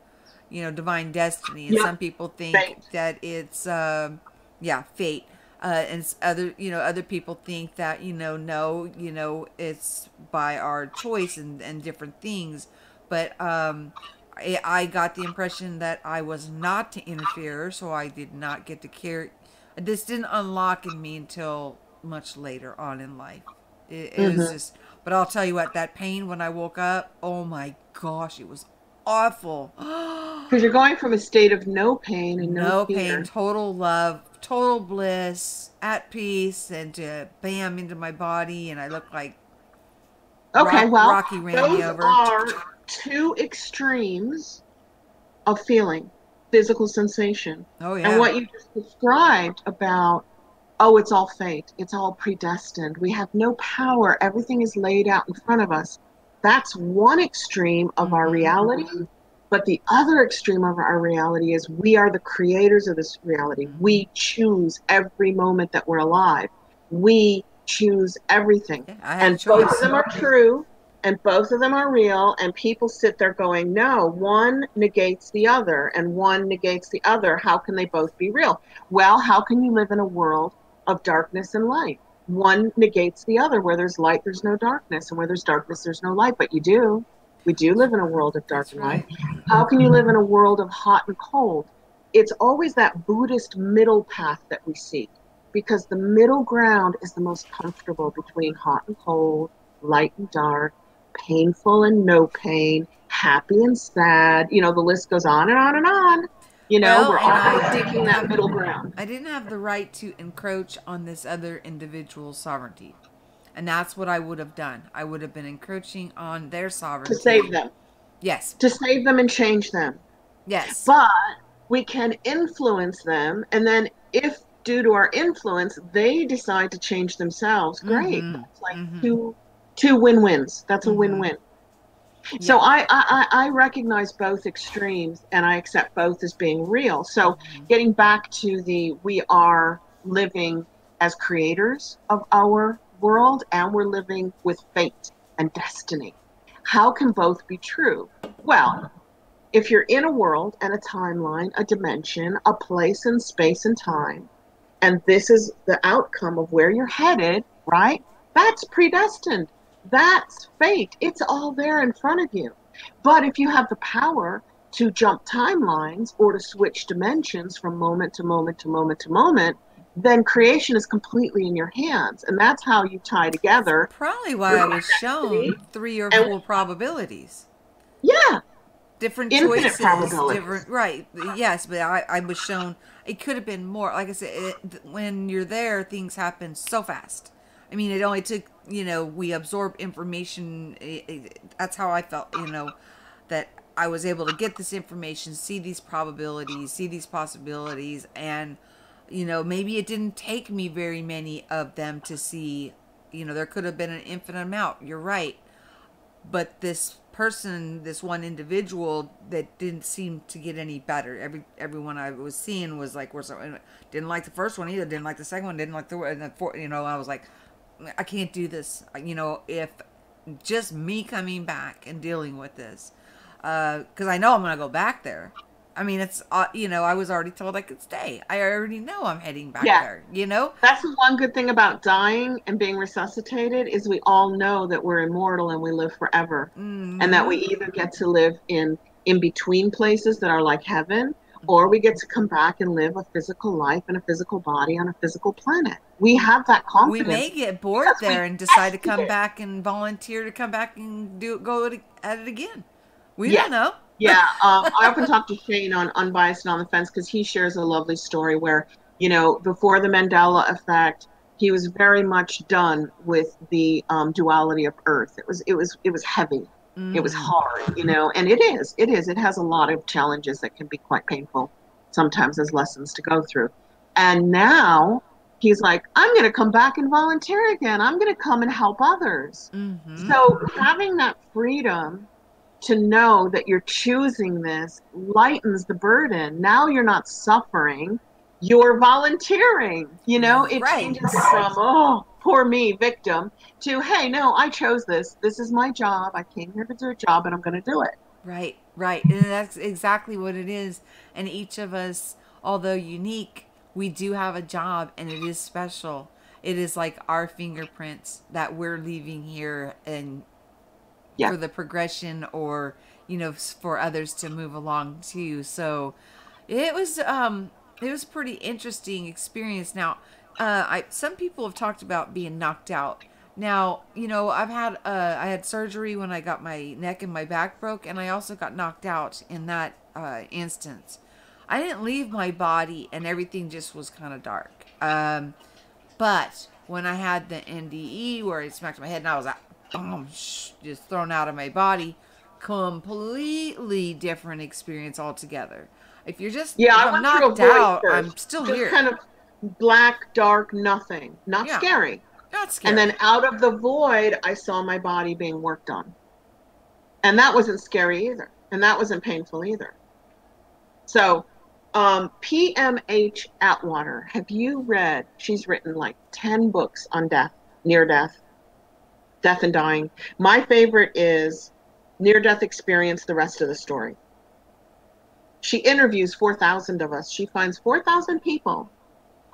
divine destiny, and Yep. some people think Fate. that it's yeah, fate. And other people think that no, it's by our choice and different things. But I got the impression that I was not to interfere, so I did not get to care. This didn't unlock in me until much later on in life. It was Mm-hmm. just, but I'll tell you what, that pain when I woke up, oh my gosh, it was awful. Because you're going from a state of no pain and no No pain, fear. total love, total bliss, at peace, and to bam into my body, and I look like Okay, well, Rocky ran me those over. are two extremes of feeling, physical sensation. Oh And yeah. what you just described about, oh, it's all fate, it's all predestined, we have no power, everything is laid out in front of us. That's one extreme of our Mm-hmm. reality. But the other extreme of our reality is we are the creators of this reality. Mm-hmm. We choose every moment that we're alive. We choose everything. Yeah, I had a And both of choice. them are true and both of them are real. And people sit there going, no, one negates the other and one negates the other. How can they both be real? Well, how can you live in a world of darkness and light? One negates the other. Where there's light, there's no darkness. And where there's darkness, there's no light. But you do. We do live in a world of dark That's and light. right. How can you live in a world of hot and cold? It's always that Buddhist middle path that we seek because the middle ground is the most comfortable between hot and cold, light and dark, painful and no pain, happy and sad. The list goes on and on and on. Well, We're and always seeking that middle ground I didn't have the right to encroach on this other individual's sovereignty. And that's what I would have done. I would have been encroaching on their to save sovereignty. them, Yes. and change them. Yes. But we can influence them. And then if due to our influence, they decide to change themselves, great. Mm-hmm. That's like Mm-hmm. two win-wins. That's a Mm-hmm. win-win. So Yeah. I recognize both extremes and I accept both as being real. So Mm-hmm. getting back to we are living as creators of our world and we're living with fate and destiny. How can both be true? Well, if you're in a world and a timeline, a dimension, a place and space and time, and this is the outcome of where you're headed, right? That's predestined. That's fate. It's all there in front of you. But if you have the power to jump timelines or to switch dimensions from moment to moment to moment to moment, then creation is completely in your hands. And that's how you tie together Probably why I your was destiny. shown three or And four probabilities. yeah, Different infinite choices, probabilities. different, right. Yes, but I was shown it could have been more. Like I said, when you're there, things happen so fast. I mean, it only took, we absorb information. That's how I felt, that I was able to get this information, see these probabilities, see these possibilities, and, maybe it didn't take me very many of them to see, there could have been an infinite amount. You're right. But this person, this one individual that didn't seem to get any better. Everyone I was seeing was like, didn't like the first one either, didn't like the second one, didn't like the fourth, I was like, I can't do this. If just me coming back and dealing with this, because I know I'm gonna go back there. I mean, it's I was already told I could stay. I already know I'm heading back Yeah. there. That's the one good thing about dying and being resuscitated is we all know that we're immortal and we live forever. And that we Mm-hmm. either get to live in between places that are like heaven, or we get to come back and live a physical life in a physical body on a physical planet. We have that We may confidence get bored because we there and decide to tested come it. back and volunteer to come back and at it again. We Yeah. don't know. Yeah, I often talk to Shane on Unbiased and on the Fence because he shares a lovely story where, before the Mandela effect, he was very much done with the duality of Earth. It was heavy, it was Mm. hard, and it is. It has a lot of challenges that can be quite painful sometimes as lessons to go through. And now he's like, I'm going to come back and volunteer again. I'm going to come and help others. Mm-hmm. So having that freedom to know that you're choosing this lightens the burden. Now you're not suffering, you're volunteering. It Right. changes from, oh, poor me, victim, to, hey, no, I chose this. This is my job. I came here to do a job and I'm going to do it. Right. Right. And that's exactly what it is. And each of us, although unique, we do have a job and it is special. It is like our fingerprints that we're leaving here and Yeah. for the progression or for others to move along too. So it was a pretty interesting experience. Now I some people have talked about being knocked out. Now I had surgery when I got my neck and my back broke, and I also got knocked out in that instance. I didn't leave my body, and everything just was kind of dark. But when I had the NDE where it smacked my head and I was like, boom, just thrown out of my body, completely different experience altogether. Yeah, If I I'm went through a knocked void out, I'm first. still Just here. kind of black, dark, nothing. Not Yeah, scary. not And scary. then out of the void, I saw my body being worked on. And that wasn't scary either. And that wasn't painful either. So, PMH Atwater, have you read? She's written like 10 books on death, near death, death and dying. My favorite is Near Death Experience, the rest of the story. She interviews 4,000 of us. She finds 4,000 people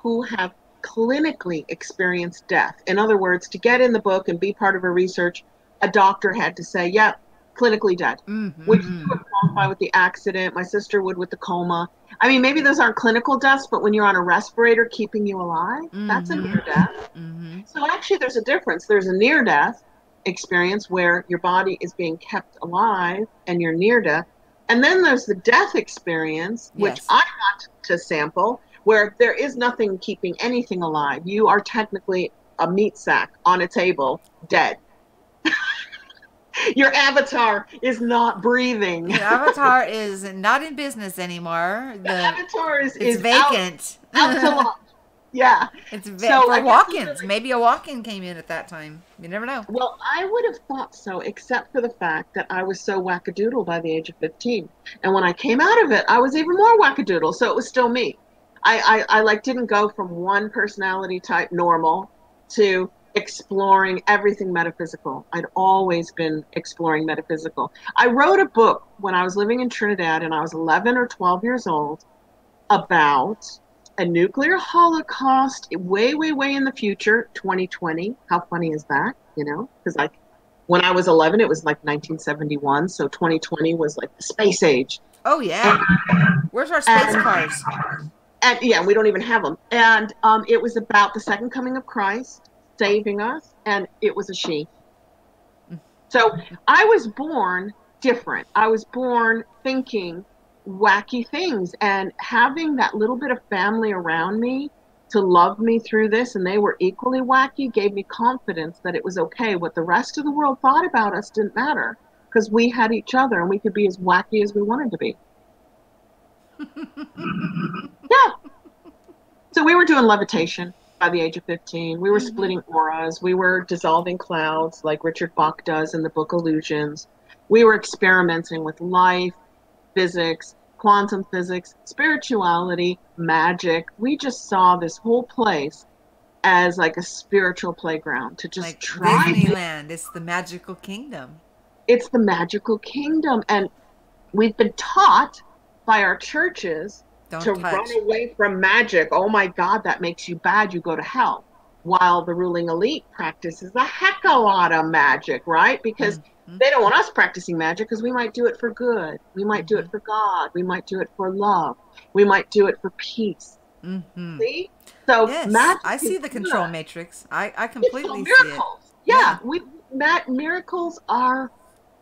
who have clinically experienced death. In other words, to get in the book and be part of her research, a doctor had to say, yep, clinically dead. Which you Mm-hmm. would qualify with the accident. My sister would with the coma. I mean, maybe those aren't clinical deaths, but when you're on a respirator keeping you alive, that's a Mm-hmm. near death. Mm-hmm. So actually, there's a difference. There's a near death experience where your body is being kept alive and you're near death. And then there's the death experience, which Yes. I got to sample, where there is nothing keeping anything alive. You are technically a meat sack on a table, dead. Your avatar is not breathing. Your avatar is not in business anymore. The avatar is, It's is out vacant. out to lunch. Yeah. So For I guess walk-ins. Maybe a walk-in came in at that time. You never know. well, I would have thought so, except for the fact that I was so wackadoodle by the age of 15. And when I came out of it, I was even more wackadoodle. So it was still me. I like didn't go from one personality type normal to exploring everything metaphysical. I'd always been exploring metaphysical. I wrote a book when I was living in Trinidad and I was 11 or 12 years old about a nuclear holocaust way, way, way in the future, 2020. How funny is that? You know, because like when I was 11, it was like 1971. So 2020 was like the space age. Oh And, yeah. Where's our space and, cars? and yeah, we don't even have them. And it was about the second coming of Christ saving us. And it was a she. So I was born different. I was born thinking wacky things and having that little bit of family around me to love me through this, and they were equally wacky, gave me confidence that it was okay. What the rest of the world thought about us didn't matter because we had each other and we could be as wacky as we wanted to be. Yeah. So we were doing levitation by the age of 15. We were Mm-hmm. splitting auras. We were dissolving clouds like Richard Bach does in the book Illusions. We were experimenting with life, physics, quantum physics, spirituality, magic. We just saw this whole place as like a spiritual playground to just Like try. Disneyland, it's the magical kingdom. It's the magical kingdom. And we've been taught by our churches Don't to run touch. away from magic. Oh my God, that makes you bad. You go to hell. While the ruling elite practices a heck of a lot of magic, right? Because Mm-hmm. they don't want us practicing magic because we might do it for good. We might do Mm-hmm. it for God. We might do it for love. We might do it for peace. Mm-hmm. See? So Yes, magic I is see the control good. matrix. I It's for completely see it. miracles. Yeah. Yeah, miracles are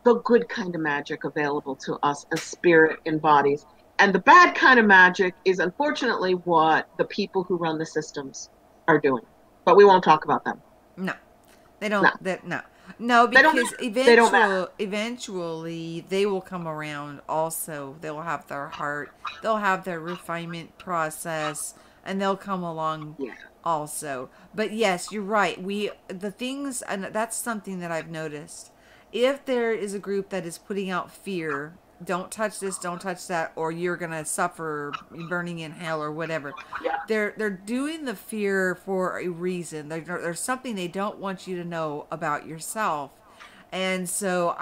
the good kind of magic available to us as spirit in bodies. And the bad kind of magic is unfortunately what the people who run the systems are doing. But we won't talk about them. No, they No, don't. That no, no, they don't because matter. They don't matter. eventually they will come around. Also, they'll have their heart. They'll have their refinement process, and they'll come along Yeah. also. But yes, you're right. The things, and that's something that I've noticed. If there is a group that is putting out fear, don't touch this, don't touch that, or you're gonna suffer burning in hell or whatever. Yeah. They're doing the fear for a reason. There's something they don't want you to know about yourself, and so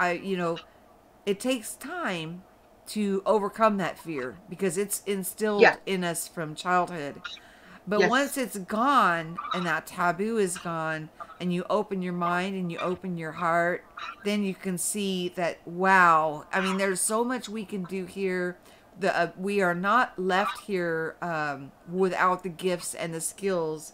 it takes time to overcome that fear because it's Yeah. instilled in us from childhood. But Yes. once it's gone and that taboo is gone, and you open your mind and you open your heart, then you can see that, wow, I mean, there's so much we can do here. We are not left here without the gifts and the skills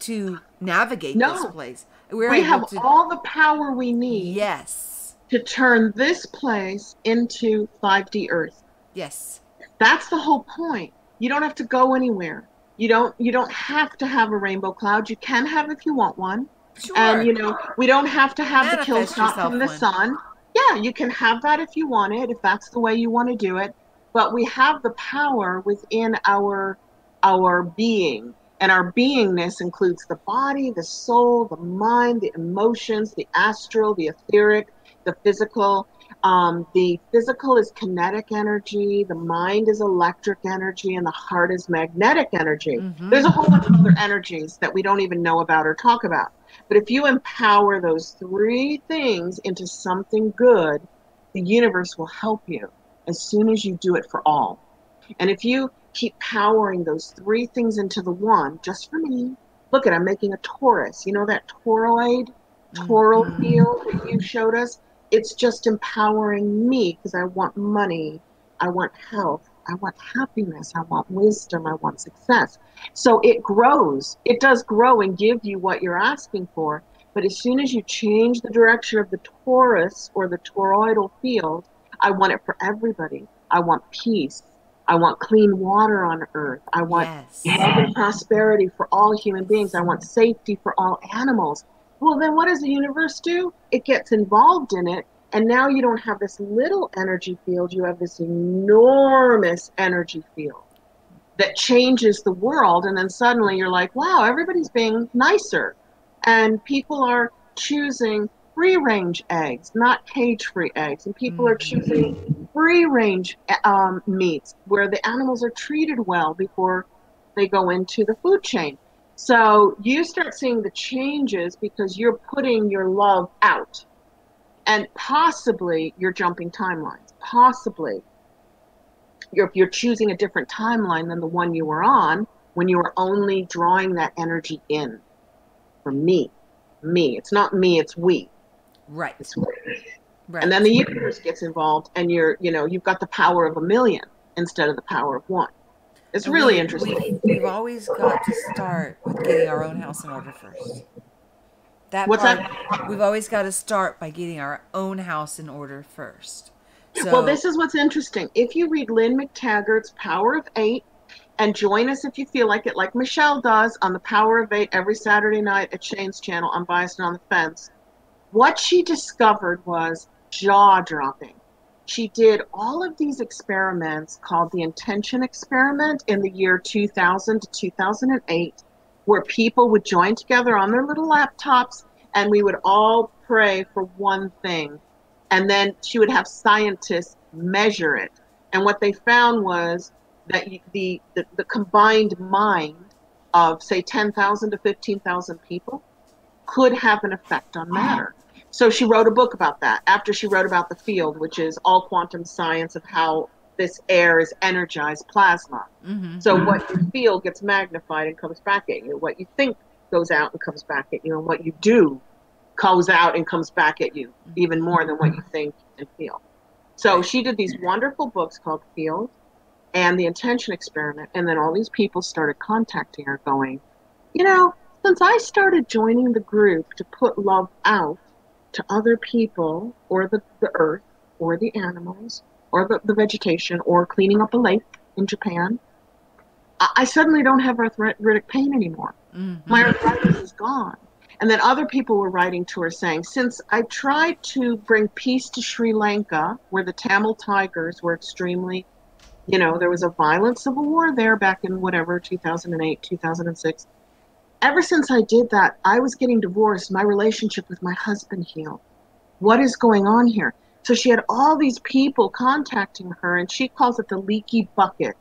to navigate this No. place. We're We able have to, all the power we need yes, to turn this place into 5D Earth. yes, That's the whole point. You don't have to go anywhere. You don't have to have a rainbow cloud. You can have if you want one. And sure. we don't have to have the kill Manifest shot from yourself the one. sun. Yeah, you can have that if you want it, if that's the way you want to do it. But we have the power within our being. And our beingness includes the body, the soul, the mind, the emotions, the astral, the etheric, the physical. The physical is kinetic energy, the mind is electric energy, and the heart is magnetic energy. Mm-hmm. There's a whole bunch of other energies that we don't even know about or talk about. But if you empower those three things into something good, the universe will help you as soon as you do it for all. And if you keep powering those three things into the one, just for me, look at, I'm making a torus. You know that toral Mm-hmm. field that you showed us? It's just empowering me because I want money, I want health, I want happiness, I want wisdom, I want success. So it grows. It does grow and give you what you're asking for. But as soon as you change the direction of the torus or the toroidal field, I want it for everybody. I want peace. I want clean water on earth. I want Yes. love and prosperity for all human beings. I want safety for all animals. Well, then what does the universe do? It gets involved in it. And now you don't have this little energy field, you have this enormous energy field that changes the world. And then suddenly you're like, wow, everybody's being nicer. And people are choosing free range eggs, not cage free eggs. And people are Mm-hmm. choosing free range meats where the animals are treated well before they go into the food chain. So you start seeing the changes because you're putting your love out, and possibly you're jumping timelines. Possibly you're choosing a different timeline than the one you were on when you were only drawing that energy in for me. Me. It's not me, it's we. Right. It's we. And then Right. the universe gets involved and you've got the power of a million instead of the power of one. It's And really we've interesting. we've always got to start with getting our own house in order first. That What's part, that? we've always got to start by getting our own house in order first. Well, So, this is what's interesting. If you read Lynn McTaggart's Power of Eight, and join us if you feel like it, like Michelle does on the Power of Eight every Saturday night at Shane's channel, Unbiased and on the Fence, what she discovered was jaw dropping. She did all of these experiments called the Intention Experiment in the year 2000 to 2008, where people would join together on their little laptops and we would all pray for one thing. And then she would have scientists measure it. And what they found was that the combined mind of, say, 10,000 to 15,000 people could have an effect on matter. So she wrote a book about that after she wrote about the field, which is all quantum science of how this air is energized plasma. mm-hmm. So what you feel gets magnified and comes back at you. What you think goes out and comes back at you, and what you do goes out and comes back at you even more than what you think and feel. So Right. she did these wonderful books called Field and the Intention Experiment, and then all these people started contacting her going, since I started joining the group to put love out to other people or the earth or the animals or the vegetation or cleaning up a lake in Japan, I suddenly don't have arthritic pain anymore. My Mm-hmm. arthritis is gone. And then other people were writing to her saying, since I tried to bring peace to Sri Lanka, where the Tamil Tigers were extremely, there was a violent civil war there back in whatever, 2008, 2006. Ever since I did that, I was getting divorced. My relationship with my husband healed. What is going on here? So she had all these people contacting her, and she calls it the leaky bucket,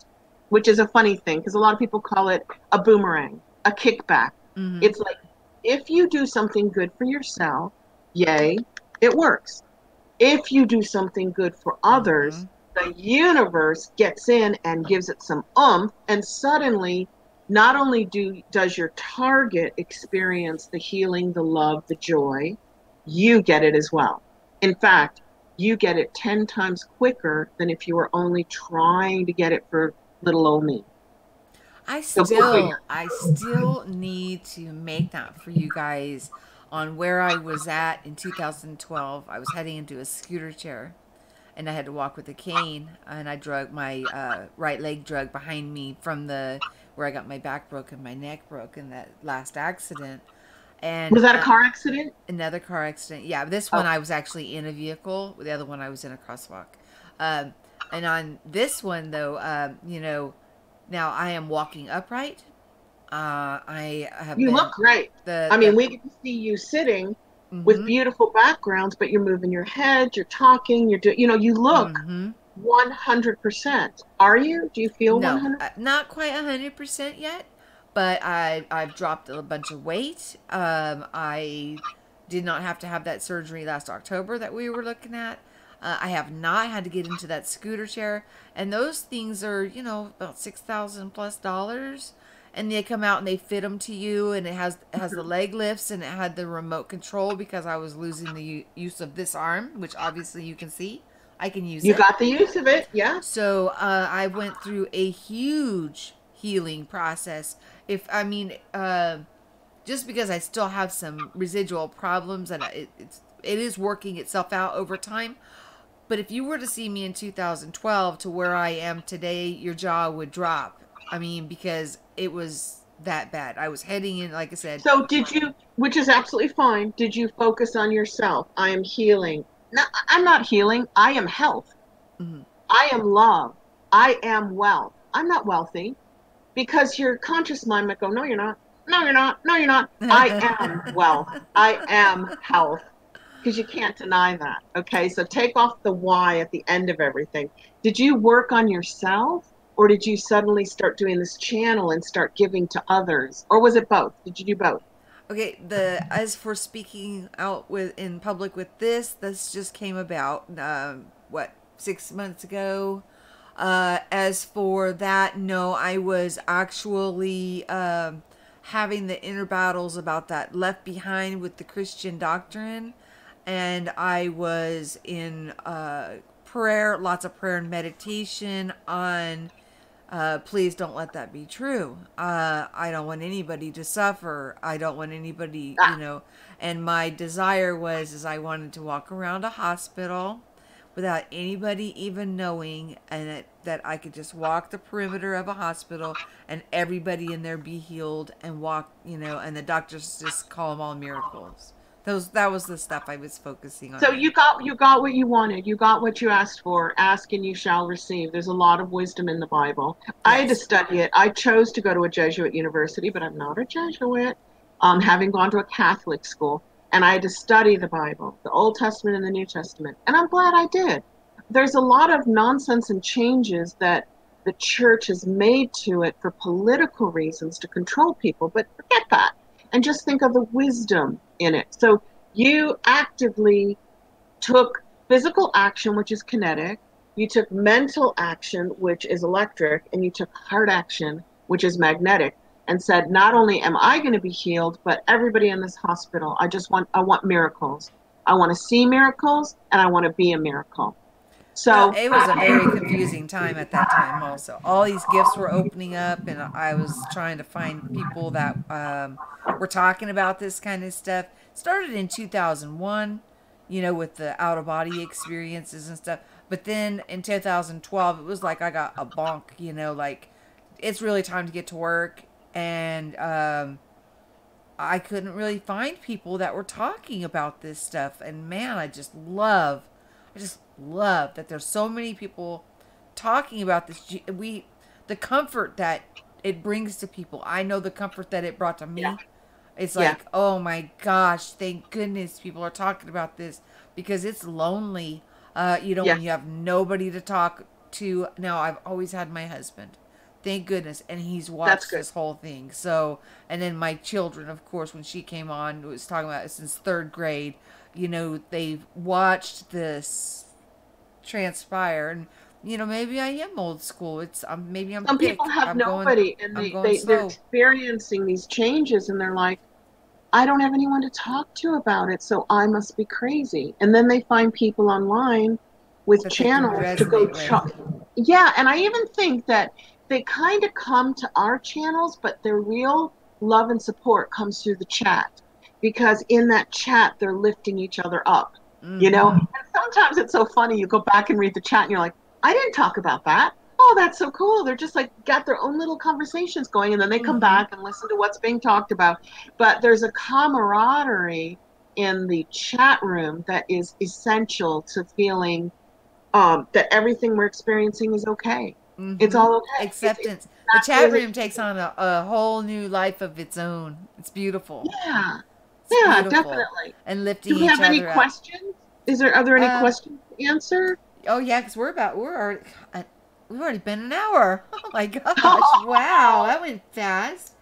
which is a funny thing because a lot of people call it a boomerang, a kickback. Mm-hmm. It's like if you do something good for yourself, yay, it works. If you do something good for Mm-hmm. others, the universe gets in and gives it some oomph, and suddenly not only does your target experience the healing, the love, the joy, you get it as well. In fact, you get it 10 times quicker than if you were only trying to get it for little old me. I So go still figure. I still need to make that for you guys on where I was at in 2012. I was heading into a scooter chair and I had to walk with a cane and I drug my right leg drug behind me from the where I got my back broken, my neck broken that last accident. And Was that a car accident? another car accident. Yeah, this one Oh, I was actually in a vehicle. The other one I was in a crosswalk. Um, and on this one though, now I am walking upright. I have you been look great. the I mean, the. we get to see you sitting with Mm-hmm. beautiful backgrounds, but you're moving your head, you're talking, you're doing, you look Mm-hmm. 100%. Are you? Do you feel No, 100? not quite 100% yet, but I've dropped a bunch of weight. I did not have to have that surgery last October that we were looking at. I have not had to get into that scooter chair, and those things are about $6,000 plus, and they come out and they fit them to you, and it has the leg lifts and it had the remote control because I was losing the use of this arm, which obviously you can see. I can use You it. got the use of it, yeah. So I went through a huge healing process. If I mean, just because I still have some residual problems and it is working itself out over time. But if you were to see me in 2012 to where I am today, your jaw would drop. I mean, because it was that bad. I was heading in, like I said. So did you, which is absolutely fine, did you focus on yourself? I am healing. No, I'm not healing. I am health. Mm-hmm. I am love. I am wealth. I'm not wealthy because your conscious mind might go, no, you're not. No, you're not. No, you're not. I am wealth. I am health. Because you can't deny that. Okay, so take off the why at the end of everything. Did you work on yourself? or did you suddenly start doing this channel and start giving to others? Or was it both? Did you do both? Okay, the as for speaking out with in public with this just came about what 6 months ago. As for that, no, I was actually having the inner battles about that left behind with the Christian doctrine, and I was in prayer, lots of prayer and meditation on please don't let that be true. I don't want anybody to suffer. I don't want anybody, Ah, and my desire was is I wanted to walk around a hospital without anybody even knowing, and that I could just walk the perimeter of a hospital and everybody in there be healed and walk, and the doctors just call them all miracles. That was the stuff I was focusing on so then. you got what you wanted. You got what you asked for. Ask and you shall receive. There's a lot of wisdom in the Bible. I had to Yes. study it. I chose to go to a Jesuit university, but I'm not a Jesuit. Having gone to a Catholic school, and I had to study the Bible, the Old Testament and the New Testament, and I'm glad I did. There's a lot of nonsense and changes that the church has made to it for political reasons to control people, but forget that and just think of the wisdom in it. So you actively took physical action, which is kinetic, you took mental action, which is electric, and you took heart action, which is magnetic, and said, not only am I going to be healed, but everybody in this hospital, I want miracles. I want to see miracles and I want to be a miracle. Well, So it was a very confusing time at that time. Also, all these gifts were opening up, and I was trying to find people that were talking about this kind of stuff. Started in 2001, with the out of body experiences and stuff. But then in 2012, it was like I got a bonk. Like it's really time to get to work, and I couldn't really find people that were talking about this stuff. And man, I just love that there's so many people talking about this. The comfort that it brings to people. I know the comfort that it brought to yeah, me. It's yeah, like, oh my gosh, thank goodness people are talking about this because it's lonely. When you yes, have nobody to talk to. Now, I've always had my husband. Thank goodness. And he's that's watched good. this whole thing. So, and then my children, of course, when she came on, was talking about it since third grade. They've watched this transpire, and maybe I am old school. Maybe I'm Some people thick. have nobody and I'm going they're slow. experiencing these changes and they're like, I don't have anyone to talk to about it, so I must be crazy. And then they find people online with That they can channels to go resonate with. talk. Yeah, and I even think that they kind of come to our channels, but their real love and support comes through the chat because in that chat they're lifting each other up, you know? Mm-hmm. And sometimes it's so funny. You go back and read the chat and you're like, I didn't talk about that. Oh, that's so cool. They're just like got their own little conversations going, and then they come Mm-hmm. back and listen to what's being talked about. But there's a camaraderie in the chat room that is essential to feeling that everything we're experiencing is okay. It's Mm-hmm. all okay. It's Acceptance. The exactly chat as it room should takes be. on a whole new life of its own. It's beautiful. Yeah, It's yeah, beautiful. definitely. And lifting Do we each have any other up. questions? Are there any Um, questions to answer? oh yeah, because we've already been an hour. Oh my gosh. Wow, that went fast.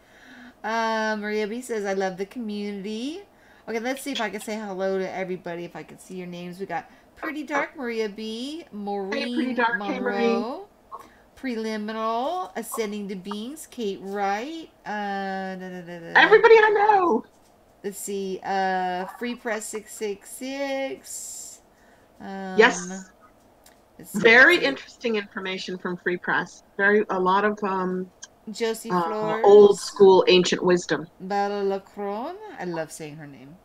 Maria B says, I love the community. Okay, let's see if I can say hello to everybody. If I can see your names, we got Pretty Dark Maria B, Hey, pretty Maureen dark. Hey, Marie. Monroe, Preliminal, Ascending to Beings, Kate Wright. Da, da, da, da. Everybody I know. Let's see. Free Press 666. Um, Yes. let's see. Let's Very see. interesting information from Free Press. Very a lot of Josie old Flores, school ancient wisdom. Bella Lacron. I love saying her name.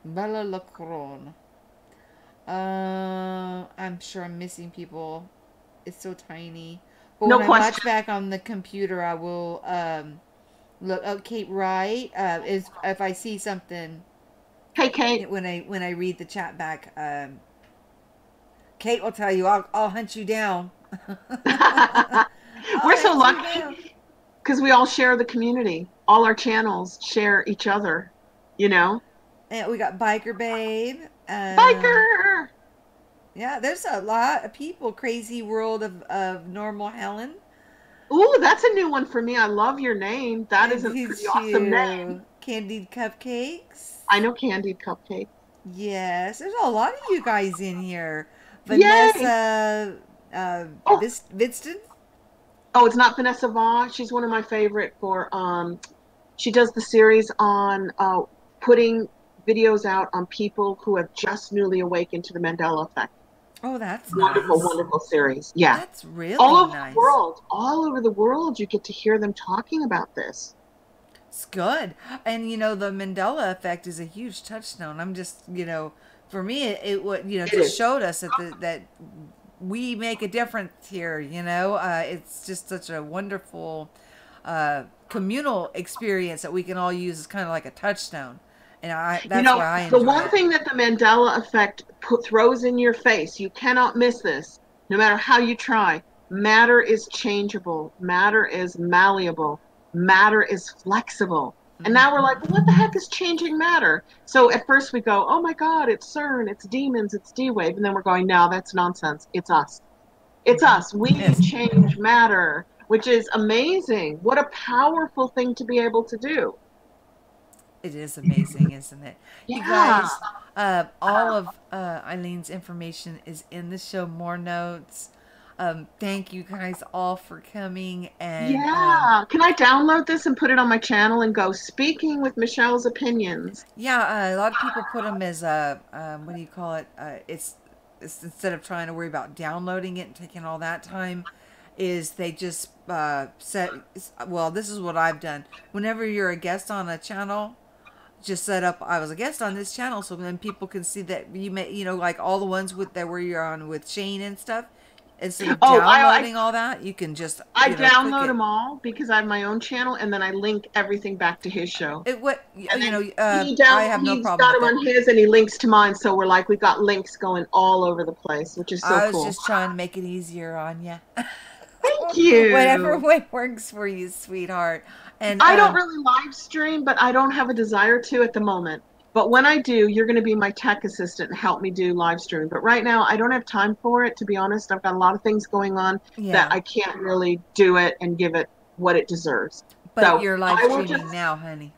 Bella Lacron. I'm sure I'm missing people. It's so tiny. But when No I watch question. back on the computer, I will look. Oh, Kate Wright. Is if I see something Hey, Kate. when I read the chat back, Kate will tell you. I'll hunt you down. I'll We're so hunt you down. lucky because we all share the community. All our channels share each other, you know? And we got Biker Babe. Biker! Yeah, there's a lot of people. Crazy World of Normal Helen. Ooh, that's a new one for me. I love your name. That I is a do pretty awesome name. too. Candied cupcakes. I know Candied Cupcake. Yes, there's a lot of you guys in here. Yay! Vanessa Oh, Vidston. oh, it's not Vanessa Vaugh. She's one of my favorite for she does the series on putting videos out on people who have just newly awakened to the Mandela effect. Oh, that's Wonderful, nice. wonderful series. Yeah. That's really nice. All over the world, you get to hear them talking about this. It's good. And the Mandela effect is a huge touchstone. I'm just, for me it would, It just is. showed us that we make a difference here, it's just such a wonderful communal experience that we can all use as kind of like a touchstone. And You that's know, why I the enjoy one it. thing that the Mandela effect throws in your face, you cannot miss this, no matter how you try. Matter is changeable, matter is malleable, matter is flexible. And now we're like, well, what the heck is changing matter? So at first we go, oh my God, it's CERN, it's demons, it's D Wave. And then we're going, no, that's nonsense. It's us. It's us. We Yes, change matter, which is amazing. What a powerful thing to be able to do. it is amazing, isn't it? You Yeah. guys, all of Eileen's information is in the show more notes. Thank you guys all for coming. And Yeah. Can I download this and put it on my channel and go speaking with Michelle's opinions? yeah, a lot of people put them as a what do you call it? It's instead of trying to worry about downloading it and taking all that time, is they just set. Well, this is what I've done. Whenever you're a guest on a channel, just set up. I was a guest on this channel, so then people can see that you may, like all the ones with that where you're on with Shane and stuff. Instead of Oh, downloading all that, you can just I click download it. them all because I have my own channel and then I link everything back to his show. It what And then I have no he's problem got with them that. on his and he links to mine. So we're like, we got links going all over the place, which is so I was cool. just trying to make it easier on you. Thank Whatever you. way works for you, sweetheart. And I don't really live stream, but I don't have a desire to at the moment. But when I do, you're going to be my tech assistant and help me do live stream. But right now, I don't have time for it, to be honest. I've got a lot of things going on that yeah, I can't really do it and give it what it deserves. but So you're live I will streaming just, now, honey.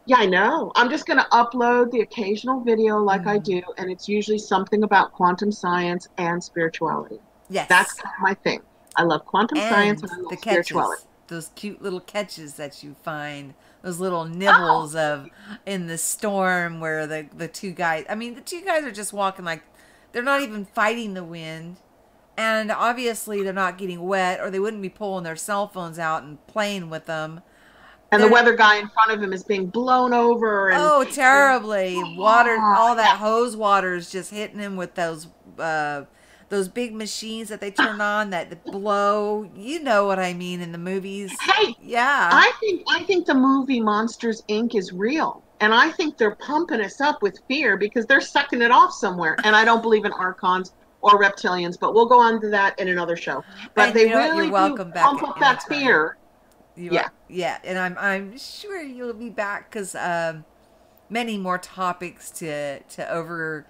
yeah, I know. I'm just going to upload the occasional video like I Mm. do, and it's usually something about quantum science and spirituality. That's Yes, kind of my thing. I love quantum science and and I love the spirituality. catches, those cute little catches that you find, those little Oh, nibbles of in the storm where the two guys. I mean, the two guys are just walking like they're not even fighting the wind. And obviously, they're not getting wet, or they wouldn't be pulling their cell phones out and playing with them. and the They're weather guy in front of him is being blown over oh and terribly water. oh, All yeah. that hose water is just hitting him with those big machines that they turn on that blow. You know what I mean in the movies? Hey, Yeah. I think the movie Monsters Inc. is real. And I think they're pumping us up with fear because they're sucking it off somewhere. And I don't believe in archons or reptilians, but we'll go on to that in another show. But And they you know what? You're really do welcome back pump at up any that time. fear. You Yeah. are, yeah, and I'm sure you'll be back because many more topics to over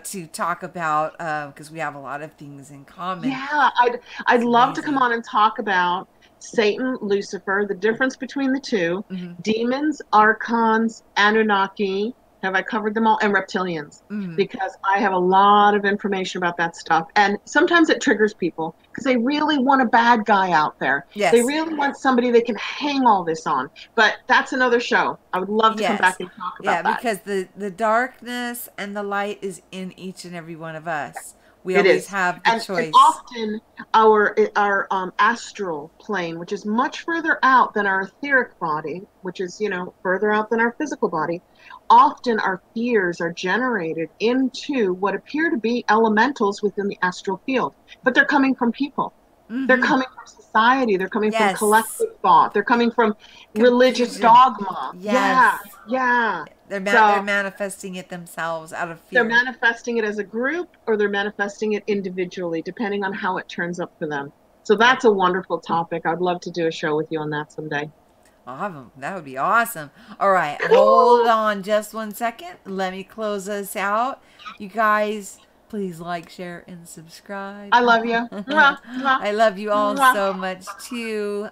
to talk about because we have a lot of things in common. Yeah, I'd It's love to come amazing. on and talk about Satan, Lucifer, the difference between the two, Hmm. demons, archons, Anunnaki. Have I covered them all? And reptilians, Hmm. because I have a lot of information about that stuff. And sometimes it triggers people because they really want a bad guy out there. They Yes, really want somebody they can hang all this on. But that's another show. I would love to come back yes, and talk yeah, about that. because the darkness and the light is in each and every one of us. We It always is. have the And choice. often our astral plane, which is much further out than our etheric body, which is, further out than our physical body, often our fears are generated into what appear to be elementals within the astral field. But they're coming from people. They're Hmm. coming from society. They're coming from Yes, collective thought. They're coming from religious confusion. dogma. Yeah, Yes, yeah. they're So manifesting it themselves out of they're fear. manifesting it as a group or they're manifesting it individually, depending on how it turns up for them. So Yeah. that's a wonderful topic. I'd love to do a show with you on that someday. Awesome. That would be awesome. All right. Hold on just 1 second. Let me close us out. You guys, Please like, share, and subscribe. I love you. Mwah, mwah, I love you all mwah. so much too.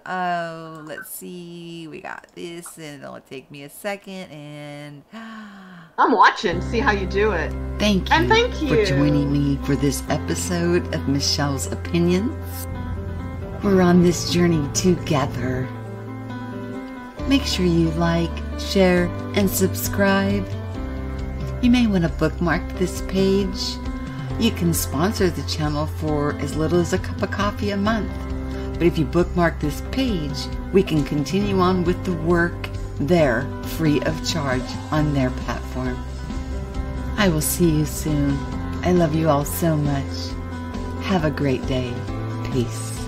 Let's see. We got this, and it'll take me a second. And I'm watching. See how you do it. Thank you, And thank you for joining me for this episode of Michelle's Opinions. We're on this journey together. Make sure you like, share, and subscribe. You may want to bookmark this page. You can sponsor the channel for as little as a cup of coffee a month. But if you bookmark this page, we can continue on with the work there free of charge on their platform. I will see you soon. I love you all so much. Have a great day. Peace.